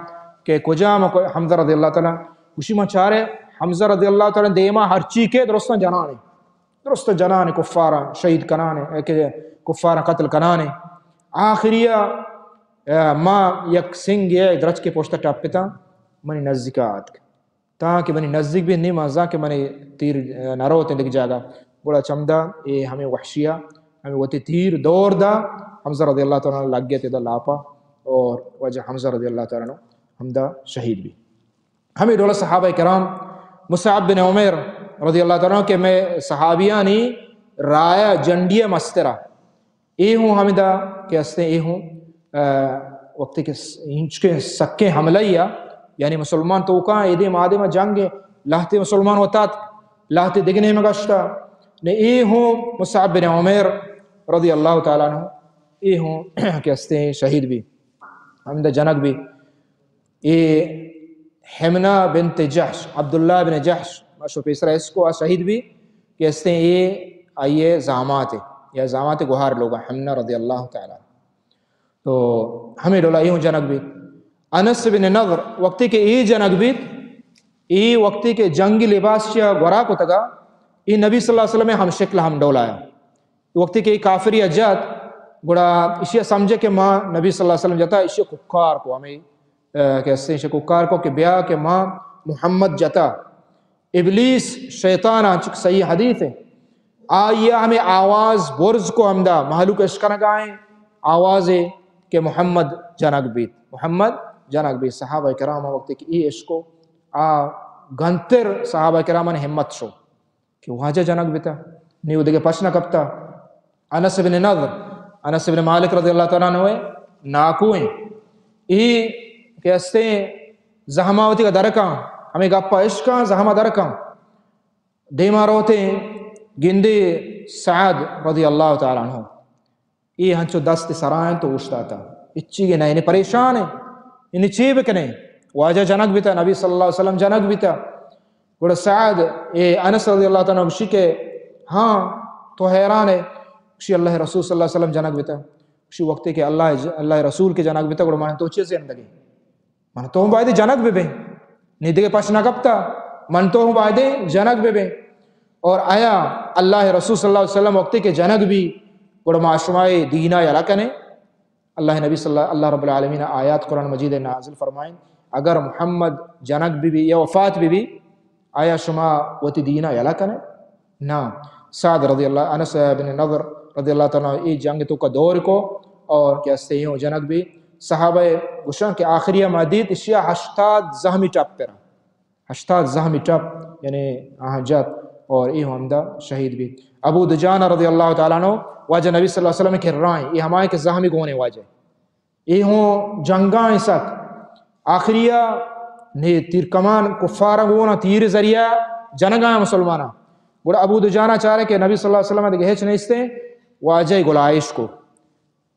کہ کجا حمزہ رضی اللہ تعالیٰ اسی میں چارے حمزہ رضی اللہ تعالیٰ دیما ہر چی کے درست جنانے کفارہ شہید کنانے کہ کفارہ قتل کنانے آخریہ ماں یک سنگ یہ درج کے پوشتہ ٹاپ پتا منی نزدیکات تاکہ منی نزدیک بھی نہیں مازا کہ منی تیر نروتے لکھ جاگا بڑا چمدہ یہ ہمیں وحشیہ ہمیں وہ تیر دور دا حمزہ رضی اللہ تعالیٰ لگ گیا تیدہ لاپا اور وجہ حمزہ رضی اللہ تعالیٰ حمدہ شہید بھی ہمیں دولا صحابہ کرام مصعب بن عمیر رضی اللہ تعالیٰ کہ میں صحابیانی رایا جنڈیہ مسترہ اے ہوں حمدہ کہ استے اے ہوں وقتی کہ انچ کے سکے حملیہ یعنی مسلمان تو کہاں ایدے مادے میں جنگے لاہتے مسلمان ہوتا لاہتے دگنے میں گشتا نے اے ہوں مصعب بن عمیر رضی اللہ تعالیٰ عنہ اے ہوں کہ استے شہید بھی حمدہ جنک بھی اے حمنہ بنت جحش عبداللہ بن جحش مشہور پیسرہ اس کو شہید بھی کہ استے یہ آئیے زامات یا زامات گوھار لوگا حمنہ رضی اللہ تعالیٰ تو ہمیں ڈولا یہ ہوں جنک بھی انس بن نضر وقتی کے ای جنک بھی ای وقتی کے جنگی لباس چیا گورا کو تگا ای نبی صلی اللہ علیہ وسلم ہم شکل ہم ڈولایا وقتی کے کافری اجات گوڑا اسی سمجھے کہ ماں نبی صلی اللہ علیہ وسلم جاتا اسی ککار کو ہمیں کہتے ہیں ککار کو کہ بیا کہ ماں محمد جاتا ابلیس شیطانہ چک صحیح حدیث ہے آئیے ہمیں آواز برز کو ہمدہ محلوک اشکر گائیں آواز ہے کہ محمد جنک بیت محمد جنک بیت صحابہ کرام وقت کہ ای عشقو گھنتر صحابہ کرام نے ہمت شو کہ وہاں جنک بیتا نیو دیکھے پچنا کبتا انس بن نضر انس بن مالک رضی اللہ تعالیٰ عنہ ناکوئیں ای کہستے زہماوتی کا درکاں ہمیں گپا عشقاں زہمہ درکاں دیما روتے گندے سعد رضی اللہ تعالیٰ عنہ یہ ہنچو دست سرائیں تو اوشتا تھا اچھی گے نہیں پریشان ہے انہیں چیب کنے واجہ جنگ بھی تھا نبی صلی اللہ علیہ وسلم جنگ بھی تھا گوڑا سعد انس رضی اللہ تعالیٰ عنہ کہ ہاں تو حیران ہے اسی اللہ رسول صلی اللہ علیہ وسلم جنگ بھی تھا اسی وقت کہ اللہ رسول کے جنگ بھی تھا گوڑا مانے تو چیزیں اندگے من تو ہوں بائدے جنگ بھی ندگے پاش نگبتا من تو ہوں بائدے جنگ بھی اور آیا اللہ رسول صلی اللہ علیہ وسلم وقت کے جنگ بھی گوڑا معاشمائے دینا یا لکنے اللہ نبی صلی اللہ رب العالمین آیات قرآن مجید نازل فرمائیں اگر محمد جنگ بھی یا وفات بھی آیا شما وتی دینا یا لکنے نا سعد رضی اللہ انس بن نضر رضی اللہ تعالیٰ ای جنگ تو کا دور کو اور کیا ستے ہیں جنگ بھی صحابہ گشان کے آخریہ مدید اشیاء 80 زہمی ٹپ پر 80 زہمی ٹپ یعنی آہجات اور ای حمدہ شہید بھی ابو دجانہ رضی اللہ تعالیٰ عنہ واجہ نبی صلی اللہ علیہ وسلم کے رائیں یہ ہمارے کے زہمی گونے واجہ یہ ہوں جنگاں سک آخریہ نے تیر کمان کفارہ گونا تیر ذریعہ جنگاں مسلمانہ گوڑا ابو دجانہ چاہ رہے کہ نبی صلی اللہ علیہ وسلم دیکھ ہیچ نہیں واجہ گلائش کو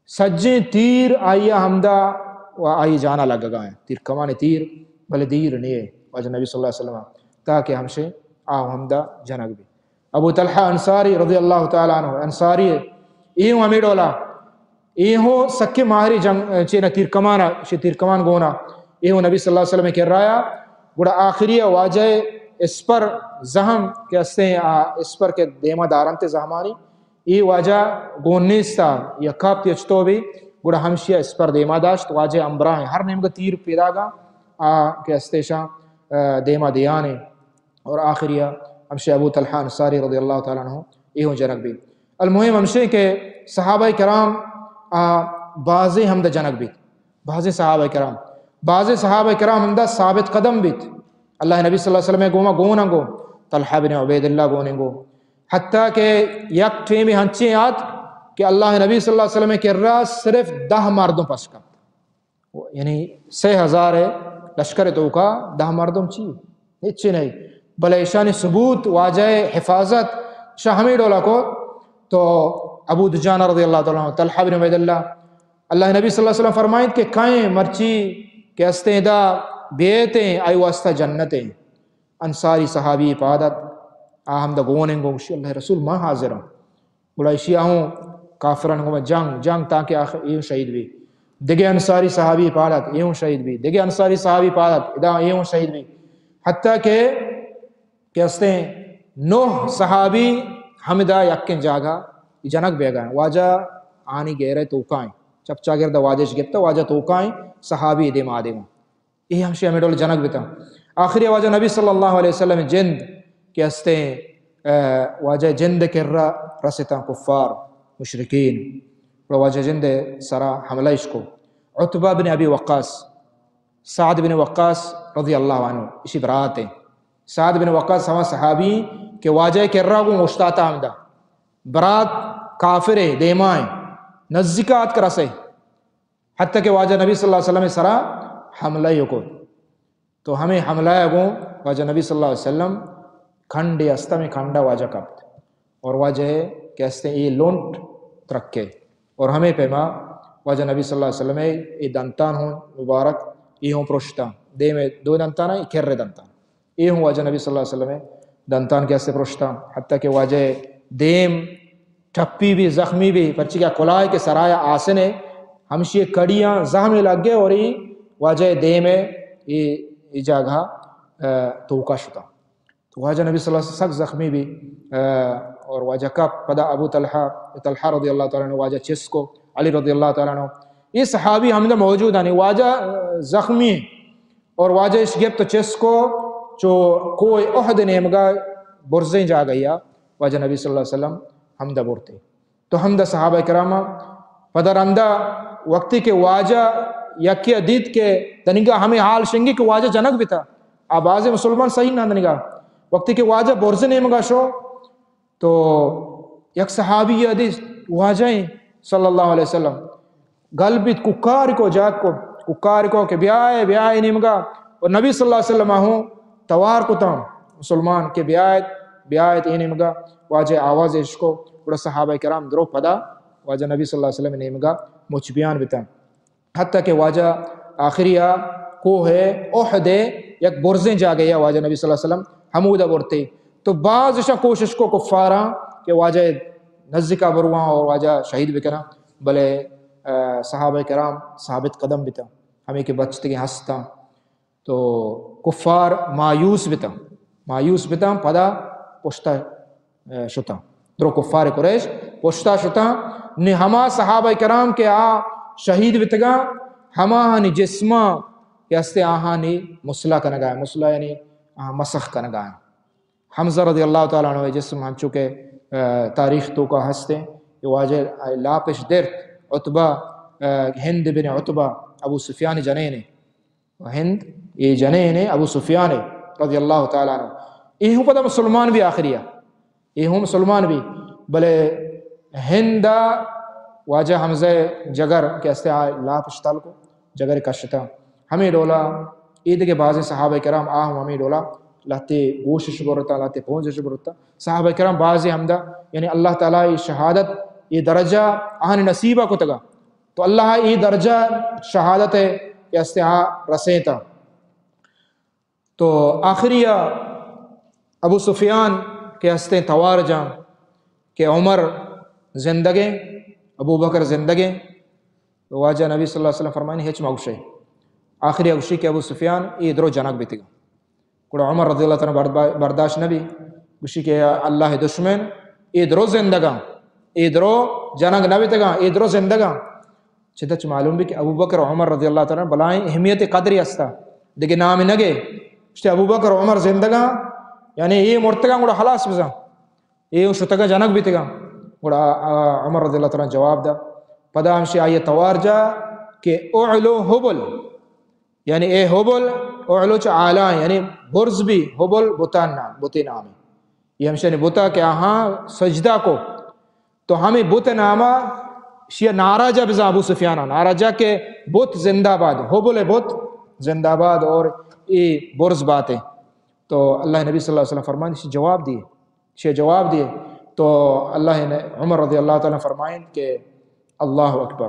سجیں تیر آئیا حمدہ و آئی جانا لگا گائیں تیر کمان تیر بلے دیر نہیں واجہ نبی صلی اللہ علیہ وسلم تاکہ ہم سے آو حمدہ جنگ بھی ابو طلحہ انصاری رضی اللہ تعالیٰ عنہ انصاری ایہوں ہمیں ڈولا ایہوں سکے ماہری جنگ چینا تیر کمان گونا ایہوں نبی صلی اللہ علیہ وسلم کہہ رہا گوڑا آخری واجہ اس پر زہم کے استے ہیں اس پر کے دیمہ دارنتے زہمانی ای واجہ گونیستا یا کاپ تیچتو بھی گوڑا ہمشیہ اس پر دیمہ داشت واجہ امبراہیں ہر نیم کا تیر پیدا گا کے استے شاہ دیمہ دیانے اور آخریہ ہمشیہ ابو طلحہ انصاری رضی اللہ تعالیٰ عنہ ایہوں جنگ بھی المہم ہمشیہ کہ صحابہ کرام بعضی حمد جنگ بھی بعضی صحابہ کرام حمدہ ثابت قدم بھی اللہ نبی صلی اللہ علیہ وسلم گوما گونا گو طلحہ بن عبید اللہ گونے گو حتیٰ کہ یک ٹیمی ہنچیں یاد کہ اللہ نبی صلی اللہ علیہ وسلم کے راہ صرف 10 مردوں پس کا یعنی 6000 لشکر تو کا 10 مردوں چیئے اچھے نہیں بلے ایشانی ثبوت واجہ حفاظت شاہ ہمیں ڈولا کو تو ابو دجانہ رضی اللہ تعالیٰ طلحہ بن عبید اللہ نبی صلی اللہ علیہ وسلم فرمائیں کہ کھائیں مرچی کہ استیدہ بیتیں آئی واسطہ جنتیں انصاری صحابی پادت آہم دا گونیں گو اللہ رسول ماں حاضر ہوں بولا اشیاء ہوں کافران کو جنگ تاکہ آخر یہ شہید بھی دگے انصاری صحابی پادت یہ شہید بھی دگے انصاری صحابی پادت ادا یہ شہید بھی حتیٰ کہ استے 9 صحابی حمدہ یکن جاگا جنگ بے گئے واجہ آنی گہرے توکائیں چپچا گردہ واجہ شگفتا واجہ توکائیں صحابی دے مادے گا یہ ہمشی ہمیں ڈول جنگ بیتا آخری واجہ نبی صلی اللہ علیہ وسلم جند کے استے واجہ جند کر رستا کفار مشرکین واجہ جند سرا حملہ اس کو عتبہ بن ابی وقاص سعد بن وقاص رضی اللہ عنہ اسی برات ہیں سعد بن وقاص ہوا صحابی کہ واجہ کر رہا کو مشتاتا حمدہ برات کافر دیمائیں نزدیکات کا رسے حتیٰ کہ واجہ نبی صلی اللہ علیہ وسلم سرا حملہ کو تو ہمیں حملہ گو واجہ نبی صلی اللہ علیہ وسلم کھنڈے استا میں کھنڈا واجہ کپت اور واجہ کہستے ہیں یہ لونٹ ترکے اور ہمیں پیما واجہ نبی صلی اللہ علیہ وسلم یہ دنتان ہوں مبارک یہ ہوں پروشتا دے میں 2 دنتان ہیں کھر رہے دنتان یہ ہوں واجہ نبی صلی اللہ علیہ وسلم دنتان کیسے پروشتا حتیٰ کہ واجہ دیم ٹھپی بھی زخمی بھی پرچی کیا کلائے کے سرایا آسنے ہمشی کڑیاں زہمی لگ گئے اور یہ واجہ دے میں یہ جاگہ توکا شتا تو واجہ نبی صلی اللہ علیہ وسلم سخت زخمی بھی اور واجہ کا پدا ابو طلحہ رضی اللہ تعالیٰ عنہ واجہ چس کو علی رضی اللہ تعالیٰ عنہ یہ صحابی ہمیں موجود ہیں واجہ زخمی اور واجہ اس گپ تو چس کو جو کوئی احد نیمگا برزیں جا گیا واجہ نبی صلی اللہ علیہ وسلم حمدہ برتے تو حمدہ صحابہ کرامہ پدرندہ وقتی کے واجہ یکی عدید کے دنگا ہمیں حال شنگی کہ واجہ جنگ بھی تھا آباز مسلمان صحیح نہ دنگا وقتی کہ واجہ برزیں نیمگا شو تو یک صحابی عدید واجہ صلی اللہ علیہ وسلم گلبیت ککار کو جاگ کو ککار کو کہ بیائے نیمگا اور نبی صلی اللہ علیہ وسلم ہوں توار کو تھا مسلمان کے بیائے بیایت این نمگا واجہ آواز عشقو گڑا صحابہ کرام درو پدا واجہ نبی صلی اللہ علیہ وسلم نمگا مچ بیان بتا حتیٰ کہ واجہ آخریہ کوہ احد یک برزیں جا گیا واجہ نبی صلی اللہ علیہ وسلم حمودہ برتے تو بعض شا کوشش کو کفاراں کہ واجہ نزدیکا برواں اور واجہ شہید بکنا بلے صحابہ کرام ثابت قدم بتا ہمیں کہ بچتے کے ہستا تو کفار مایوس بتا پدا پشتا شتا درو کفار قریش پشتا شتا نے ہما صحابہ کرام کے آ شہید بتگا ہما ہنی جسمہ کہ استے آہانی مسلح کنگا مسلح یعنی مسخ کنگا حمزہ رضی اللہ تعالیٰ عنہ جسم ہم چکے تاریخ تو کا ہستے یہ واجہ لاپش درت عتبہ ہند بن عتبہ ابو سفیان جنین ہند یہ جنین ابو سفیان رضی اللہ تعالیٰ عنہ یہ ہوں پتہ مسلمان بھی آخریہ یہ ہوں مسلمان بھی بلے ہند واجہ حمزہ جگر کے استے لاپش تل کو جگر کشتا ہمیں ڈولا عید کے بعض صحابہ کرام آہم ہمیں ڈولا لاتے گوشش برتا لاتے پہنچش برتا صحابہ کرام بعض حمدہ یعنی اللہ تعالیٰ یہ شہادت یہ درجہ آہن نصیبہ کو تگا تو اللہ یہ درجہ شہادت ہے یہ استعاء رسیں تا تو آخریہ ابو سفیان کے ہستے توار جان کہ عمر زندگیں ابو بکر زندگیں تو واجہ نبی صلی اللہ علیہ وسلم فرمائیں ہیچ مغشے آخری اگشی کہ ابو سفیان یہ درو جنگ بیتے گا کڑا عمر رضی اللہ تعالیٰ برداشت نبی گوشی کہ اللہ دشمن یہ درو زندگاں یہ درو جنگ نہ بیتے گا یہ درو زندگاں چھتا معلوم بھی کہ ابو بکر عمر رضی اللہ تعالیٰ بلائیں اہمیت قدری استا دیکھے نام نگے چھتا ابو بکر عمر زندگاں یعنی یہ مرتگاں گوڑا خلاص بزاں یہ شتگاں جنگ بیتے گا گوڑا عمر رضی اللہ تعالیٰ جواب دا پدا ہمشی آئیے توار جا کہ اعلو حبل یعنی اے حبل اعلو چا آلہ یعنی برز بھی حبل بتان نام بتے نام ہے یہ ہمشی نے بتا کہ آہاں سجدہ کو تو ہمیں بت نامہ شیعہ نعرہ جا بزا ابو سفیانہ نعرہ جا کہ بت زندہ باد حبل بت زندہ باد اور یہ برز بات ہے تو اللہ نبی صلی اللہ علیہ وسلم فرمائیں شیعہ جواب دیے تو اللہ نے عمر رضی اللہ تعالیٰ فرمائیں کہ اللہ اکبر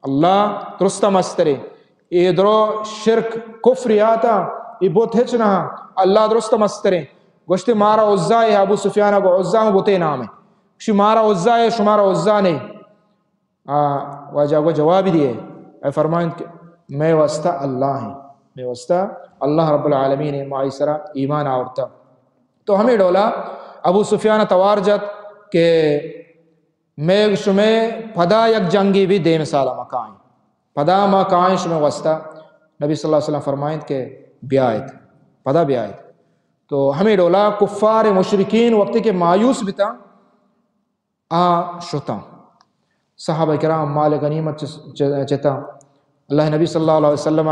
اللہ درستہ مسترے یہ درو شرک کفر آتا یہ بہت ہچ نہ اللہ درستہ مسترے گوشت مارا عزا ہے ابو سفیانہ کو عزا میں بتے نام ہے شی مارا عزا ہے شمارا عزا نہیں واجہ کو جواب دیے فرمائیں کہ میں واسطہ اللہ ہیں میں واسطہ اللہ رب العالمین ہے معی سرا ایمان آورتا تو ہمیں ڈولا ابو سفیانہ توار جت کہ میں شمیں پدا یک جنگی بھی دے مثالہ مکائیں پدا مکائیں شمیں واسطہ نبی صلی اللہ علیہ وسلم فرمائیں کہ بیایت پدا بیایت تو ہمیں ڈولا کفار مشرکین وقت کے مایوس بتا شتا صحابہ کرام مال غنیمت چتا اللہ نبی صلی اللہ علیہ وسلم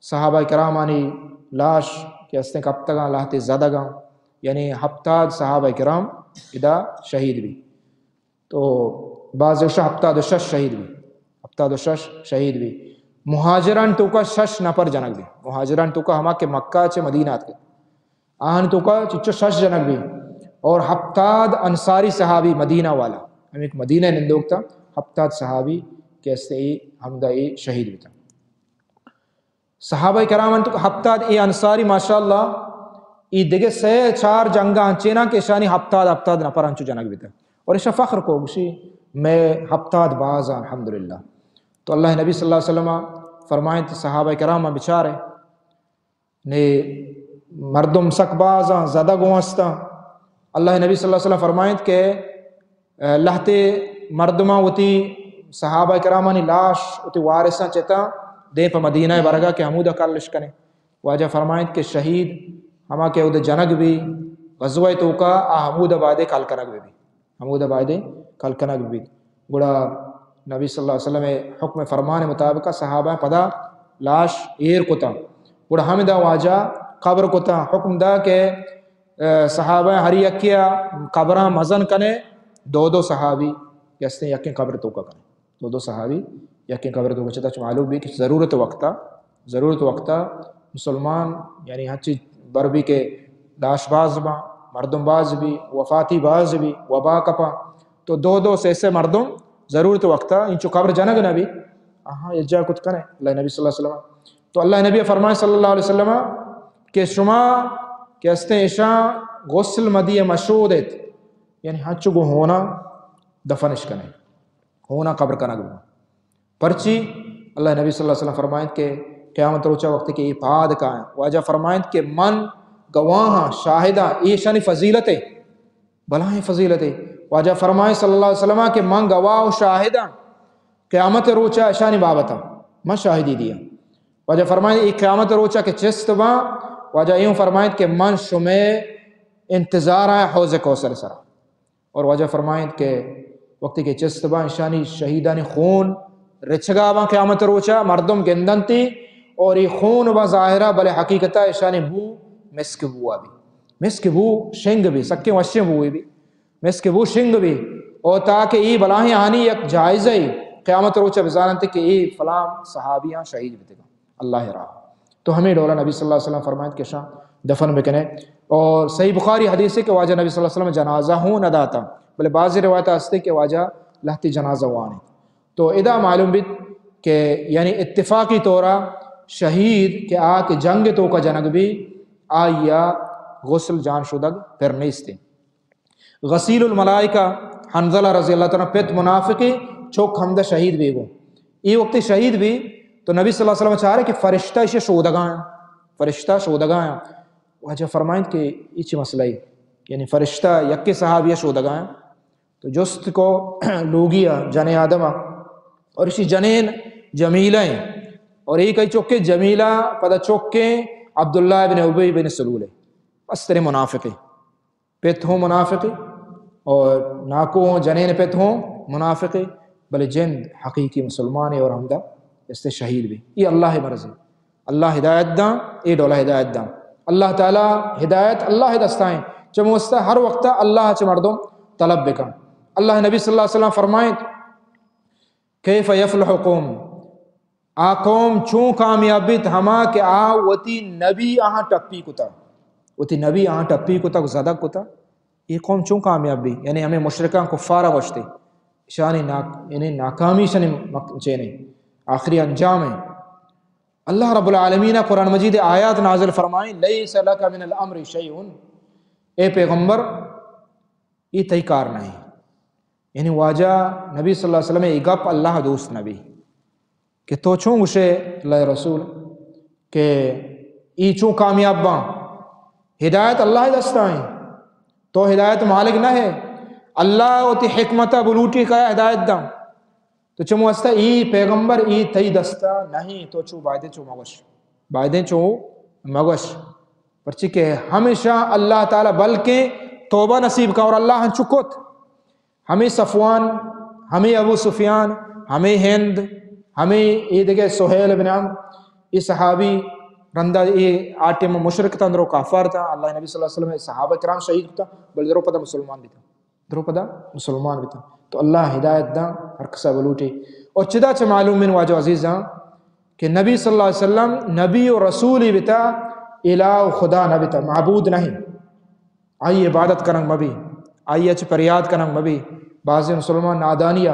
صحابہ کرام آنی لاش کے ہستے کبتگاں لاہتے زدگاں یعنی ہفتاد صحابہ کرام ادا شہید بھی تو بعض ہفتاد شش شہید بھی مہاجران تو کا شش نفر جنگ بھی مہاجران تو کا ہما کے مکہ چے مدینات کے آہن تو کا چچو شش جنگ بھی اور ہفتاد انصاری صحابی مدینہ والا ہم ایک مدینہ نندوگ تھا ہفتاد صحابی کے ہستے حمدہ شہید بھی تھا صحابہ کرام تو ہفتاد انصاری ماشاءاللہ ای دیگے سے چار جنگاں چینا کے شانی ہفتاد نفر ہنچو جنگ بھی تھا اور اس فخر کو گوشی میں ہفتاد بازاں الحمدللہ تو اللہ نبی صلی اللہ علیہ وسلم فرمائیں صحابہ کرام بچارے نے مردم سک بازاں زدہ گوہستا اللہ نبی صلی اللہ علیہ وسلم فرمائیں کہ لہتے مردمہ ہوتی صحابہ کرامانی لاش ہوتی وارثاں چتا دے پا مدینہ برگا کہ حمودہ کالش کنے واجہ فرمائیں کہ شہید ہما کے ادھے جنگ بھی غزوہ توکا حمودہ بادے کالکنگ بھی حمودہ بادے کالکنگ بھی گوڑا نبی صلی اللہ علیہ وسلم حکم فرمان مطابقہ صحابہ پدا لاش ایر کتا گوڑا حمدہ واجہ قبر کتا حکم دا کہ صحابہ ہری یکیا قبرہ مزن کنے دو صحابی کہتے ہیں یقین قبر توکا کنے دو صحابی یقین قبر توکا چتا معلوم بھی کہ ضرورت وقتا مسلمان یعنی ہر چیز بر بھی کہ داش باز با مردم باز بھی وفاتی باز بھی وبا کپا تو دو سے ایسے مردم ضرورت وقتا انچو قبر جنگ نبی اجا کچھ کریں اللہ نبی صلی اللہ علیہ وسلم تو اللہ نبی فرمائے صلی اللہ علیہ وسلم کہ شما کہ استے عشاء غسل مدی مشروع دیت یعنی ہنچو گو ہونا دفنش کریں ہونا قبر کا نگو پرچی اللہ نبی صلی اللہ علیہ وسلم فرمائیں کہ قیامت روچہ وقت کے یہ پاد کا ہے واجہ فرمائیں کہ من گواہاں شاہدہ یہ شانی فضیلت ہے بلائیں فضیلت ہے واجہ فرمائیں صلی اللہ علیہ وسلم کہ من گواہ شاہدہ قیامت روچہ شانی بابتا من شاہدی دیا واجہ فرمائیں یہ قیامت روچہ کے چست با واجہ یوں فرمائیں کہ من شمع انتظار ہے حوض کوثر سرا اور واجہ فرمائیں کہ وقت کے چست با شانی شہیدانی خون رچگا با قیامت روچہ مردم گندن تی اور یہ خون با ظاہرہ بلے حقیقتہ شانی بو مسک بو بھی مسک بو شنگ بھی سکے وشیں بوئی بھی مسک بو شنگ بھی اور تاکہ یہ بلاہیں آنی ایک جائزہ ہی قیامت روچہ بزانتے کہ یہ فلاں صحابیاں شہید بھی تھے اللہ راہ تو ہمیں ڈولا نبی صلی اللہ علیہ وسلم فرمائیں کہ شاہ دفن بکنے اور صحیح بخاری حدیث ہے کہ واجہ نبی صلی اللہ علیہ وسلم جنازہ ہوں نہ داتا بلے بعض روایت ہستے کہ واجہ لہتی جنازہ ہوانے تو ادا معلوم بھی کہ یعنی اتفاقی طورہ شہید کہ آ کے جنگ تو کا جنگ بھی آیا غسل جان شدگ پھر نیستے غسیل الملائکہ حنظلہ رضی اللہ تعالیٰ پیت منافقی چوک حمدہ شہید بھی گو یہ وقت شہید بھی تو نبی صلی اللہ علیہ وسلم چاہ رہے کہ فرشتہ اسے شودگاں واجہ فرمائیں کہ یہ مسئلہ ہی یعنی فرشتہ یک صحابیہ شودگاں تو جست کو لوگیا جن آدمہ اور اسی جنین جمیلہ ہیں اور ایک کئی چوکے جمیلہ پدا چوکے عبداللہ بن ابی بن سلول بس تیرے منافقی پیت ہوں منافقی اور ناکو ہوں جنین پیت ہوں منافقی بلے جند حقیقی مسلمان اور ہمدہ اس سے شہید بھی یہ اللہ مرضی اللہ ہدایت داں یہ ڈولا ہدایت داں اللہ تعالیٰ ہدایت اللہ دستائیں چموستہ ہر وقت اللہ چ مردم طلب بکا اللہ نبی صلی اللہ علیہ وسلم فرمائیں کیف یفلح قوم آ قوم چون کامیابیت ہما کہ آ وتی نبی آہاں ٹپی کتا وتی نبی آہاں ٹپی کتا زدہ کتا یہ قوم چون کامیابی یعنی ہمیں مشرکان کفارہ وشتے شانی یعنی ناکامی شانی چینے آخری انجام ہے اللہ رب العالمین قرآن مجید آیات نازل فرمائیں لیس لک من الامر شیئن اے پیغمبر یہ تئی کار نہیں یعنی واجہ نبی صلی اللہ علیہ وسلم ایگپ اللہ دوست نبی کہ تو چون گوشے اللہ رسول کہ ای چون کامیاب باں ہدایت اللہ دستائیں تو ہدایت مالک نہ ہے اللہ ہوتی حکمتہ بلوٹی کا ہدایت دا تو چمو استا ای پیغمبر ای تئی دستا نہیں تو چو بائدیں چو مگوش بائدیں چو مگوش پرچی کہ ہمیشہ اللہ تعالیٰ بلکہ توبہ نصیب کا اور اللہ ہن چکت ہمیں صفوان ہمیں ابو سفیان ہمیں ہند ہمیں یہ دیکھے سہیل بن عمرو یہ صحابی رندہ یہ آٹے میں مشرک تھا اندرو کافر تھا اللہ نبی صلی اللہ علیہ وسلم صحابہ کرام شہید تھا بل درو پدہ مسلمان بھی تھا دروپدہ مسلمان بھی تھا تو اللہ ہدایت دا ہر قصہ بلوٹی اور چدا چھ معلوم من واجہ عزیز ہاں کہ نبی صلی اللہ علیہ وسلم نبی و رسولی بتا الہ خدا نبی تا معبود نہیں آئی عبادت کرنگ مبی آئی اچھ پریاد کرنگ مبی بعض مسلمان نادانیہ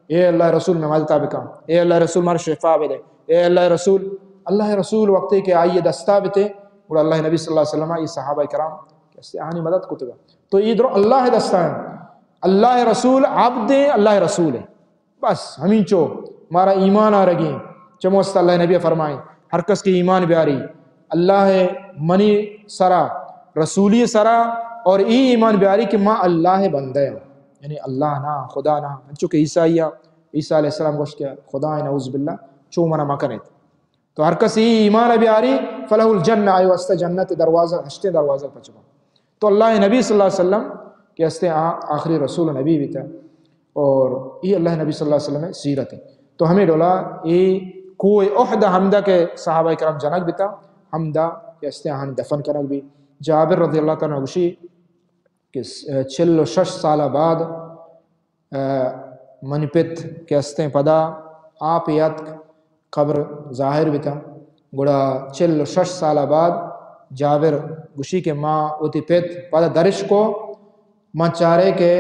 اے اللہ رسول میں مدتا بکا اے اللہ رسول مار شفا بے دے اے اللہ رسول وقتے کہ آئی دستا بتے اور اللہ نبی صلی اللہ علیہ وسلم یہ صحابہ کرام کیسے آنی مدد کتگا تو یہ درو اللہ دستا ہے اللہ رسول عبد اللہ رسول ہے بس ہمیں چو ہمارا ایمان آ رگی چموست اللہ نبی فرمائیں ہر کس کی ایمان بیاری اللہ منی سرا رسولی سرا اور ای ایمان بیاری کہ ماں اللہ بندہ ہے یعنی اللہ نہ خدا نہ چونکہ عیسیٰ علیہ السلام گوشت کیا خدا نعوذ باللہ چو منہ مکنیت تو ہر کس ای ایمان بیاری فلہ الجنہ آئی وسط جنت دروازہ ہشتے دروازہ پچھوا تو اللہ نبی صلی اللہ علیہ وسلم کہ استے آخری رسول نبی بھی تھا اور یہ اللہ نبی صلی اللہ علیہ وسلم سیرت ہے تو ہمیں ڈولا یہ کوئی عہدہ حمدہ کے صحابہ کرام جنگ بھی تھا حمدہ کہ استے آہن دفن کرنگ بھی جابر رضی اللہ تعالیٰ گوشی کہ 46 سالہ بعد منپت کہ استے پدا آپ یاد قبر ظاہر بھی تھا گوڑا 46 سالہ بعد جابر گوشی کے ماں اوتی پیت پدا درش کو ماں چارے کے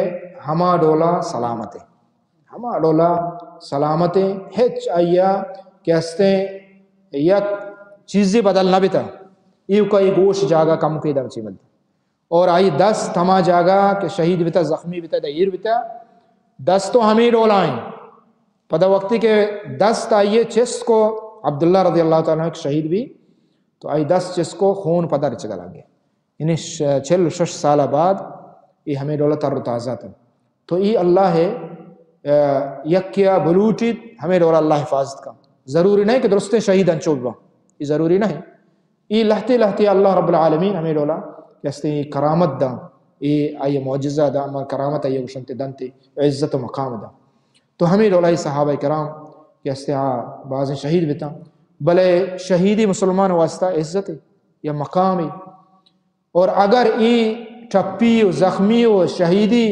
ہما ڈولا سلامتے، ہما ڈولا سلامتے ہچ آیا کہ ہستے یک چیزی بدل نہ بیتا ایو کئی گوش جاگا کم کی درچی مد اور آئی دس تھما جاگا کہ شہید بیتا زخمی بیتا دیر بیتا دس تو ہمیں ڈولائیں پدا وقتی کے دس آئیے چست کو عبداللہ رضی اللہ تعالیٰ ایک شہید بھی تو آئی دس چست کو خون پدا رچ گل آگے یعنی 46 سالہ بعد یہ ہمیں ڈولا تر و تازہ تھا تو یہ اللہ ہے یکیا بلوٹی ہمیں ڈولا اللہ حفاظت کا ضروری نہیں کہ درستے شہید انچوبا یہ ضروری نہیں یہ لہتے لہتے اللہ رب العالمین ہمیں ڈولا کہ کرامت دا یہ آئی معجزہ دا اما کرامت آئی وشنت دنتے عزت و مقام دا تو ہمیں ڈولا صحابہ کرام کہ بعض شہید بیتا بلے شہیدی مسلمان واسطہ عزت ہے یا مقام ہے اور اگر ای ٹھپی و زخمی و شہیدی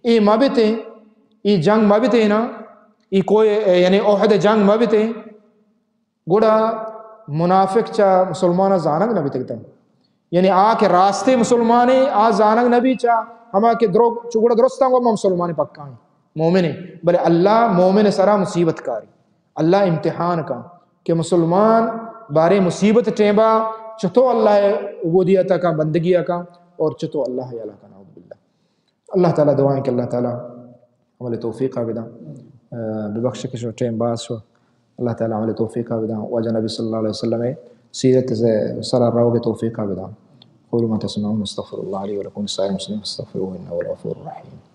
ای مبتے ای جنگ مبتے نا ای کوئی یعنی احد جنگ مبتے گوڑا منافق چا مسلمان زانگ نبی تکتا یعنی آ کے راستے مسلمانے آ زانگ نبی چا ہما کے چگوڑا درستان گو مسلمانے پکا ہیں مومن بلے اللہ مومن سرا مصیبت کاری اللہ امتحان کا کہ مسلمان بارے مصیبت ٹیبا چتو اللہ عبودیت کا بندگی کا اور چتو اللہ اللہ کا نعوذ باللہ اللہ تعالیٰ دعائیں کہ اللہ تعالیٰ عمل توفیقہ بدا ببخش کے شو ٹیم باس ہو اللہ تعالیٰ عمل توفیقہ بدا وجہ نبی صلی اللہ علیہ وسلم سیرت صلی اللہ علیہ توفیقہ بدا قولوا ما تسمعون استغفر الله لي ولكم سائر المسلمين فاستغفروه انه هو الغفور الرحيم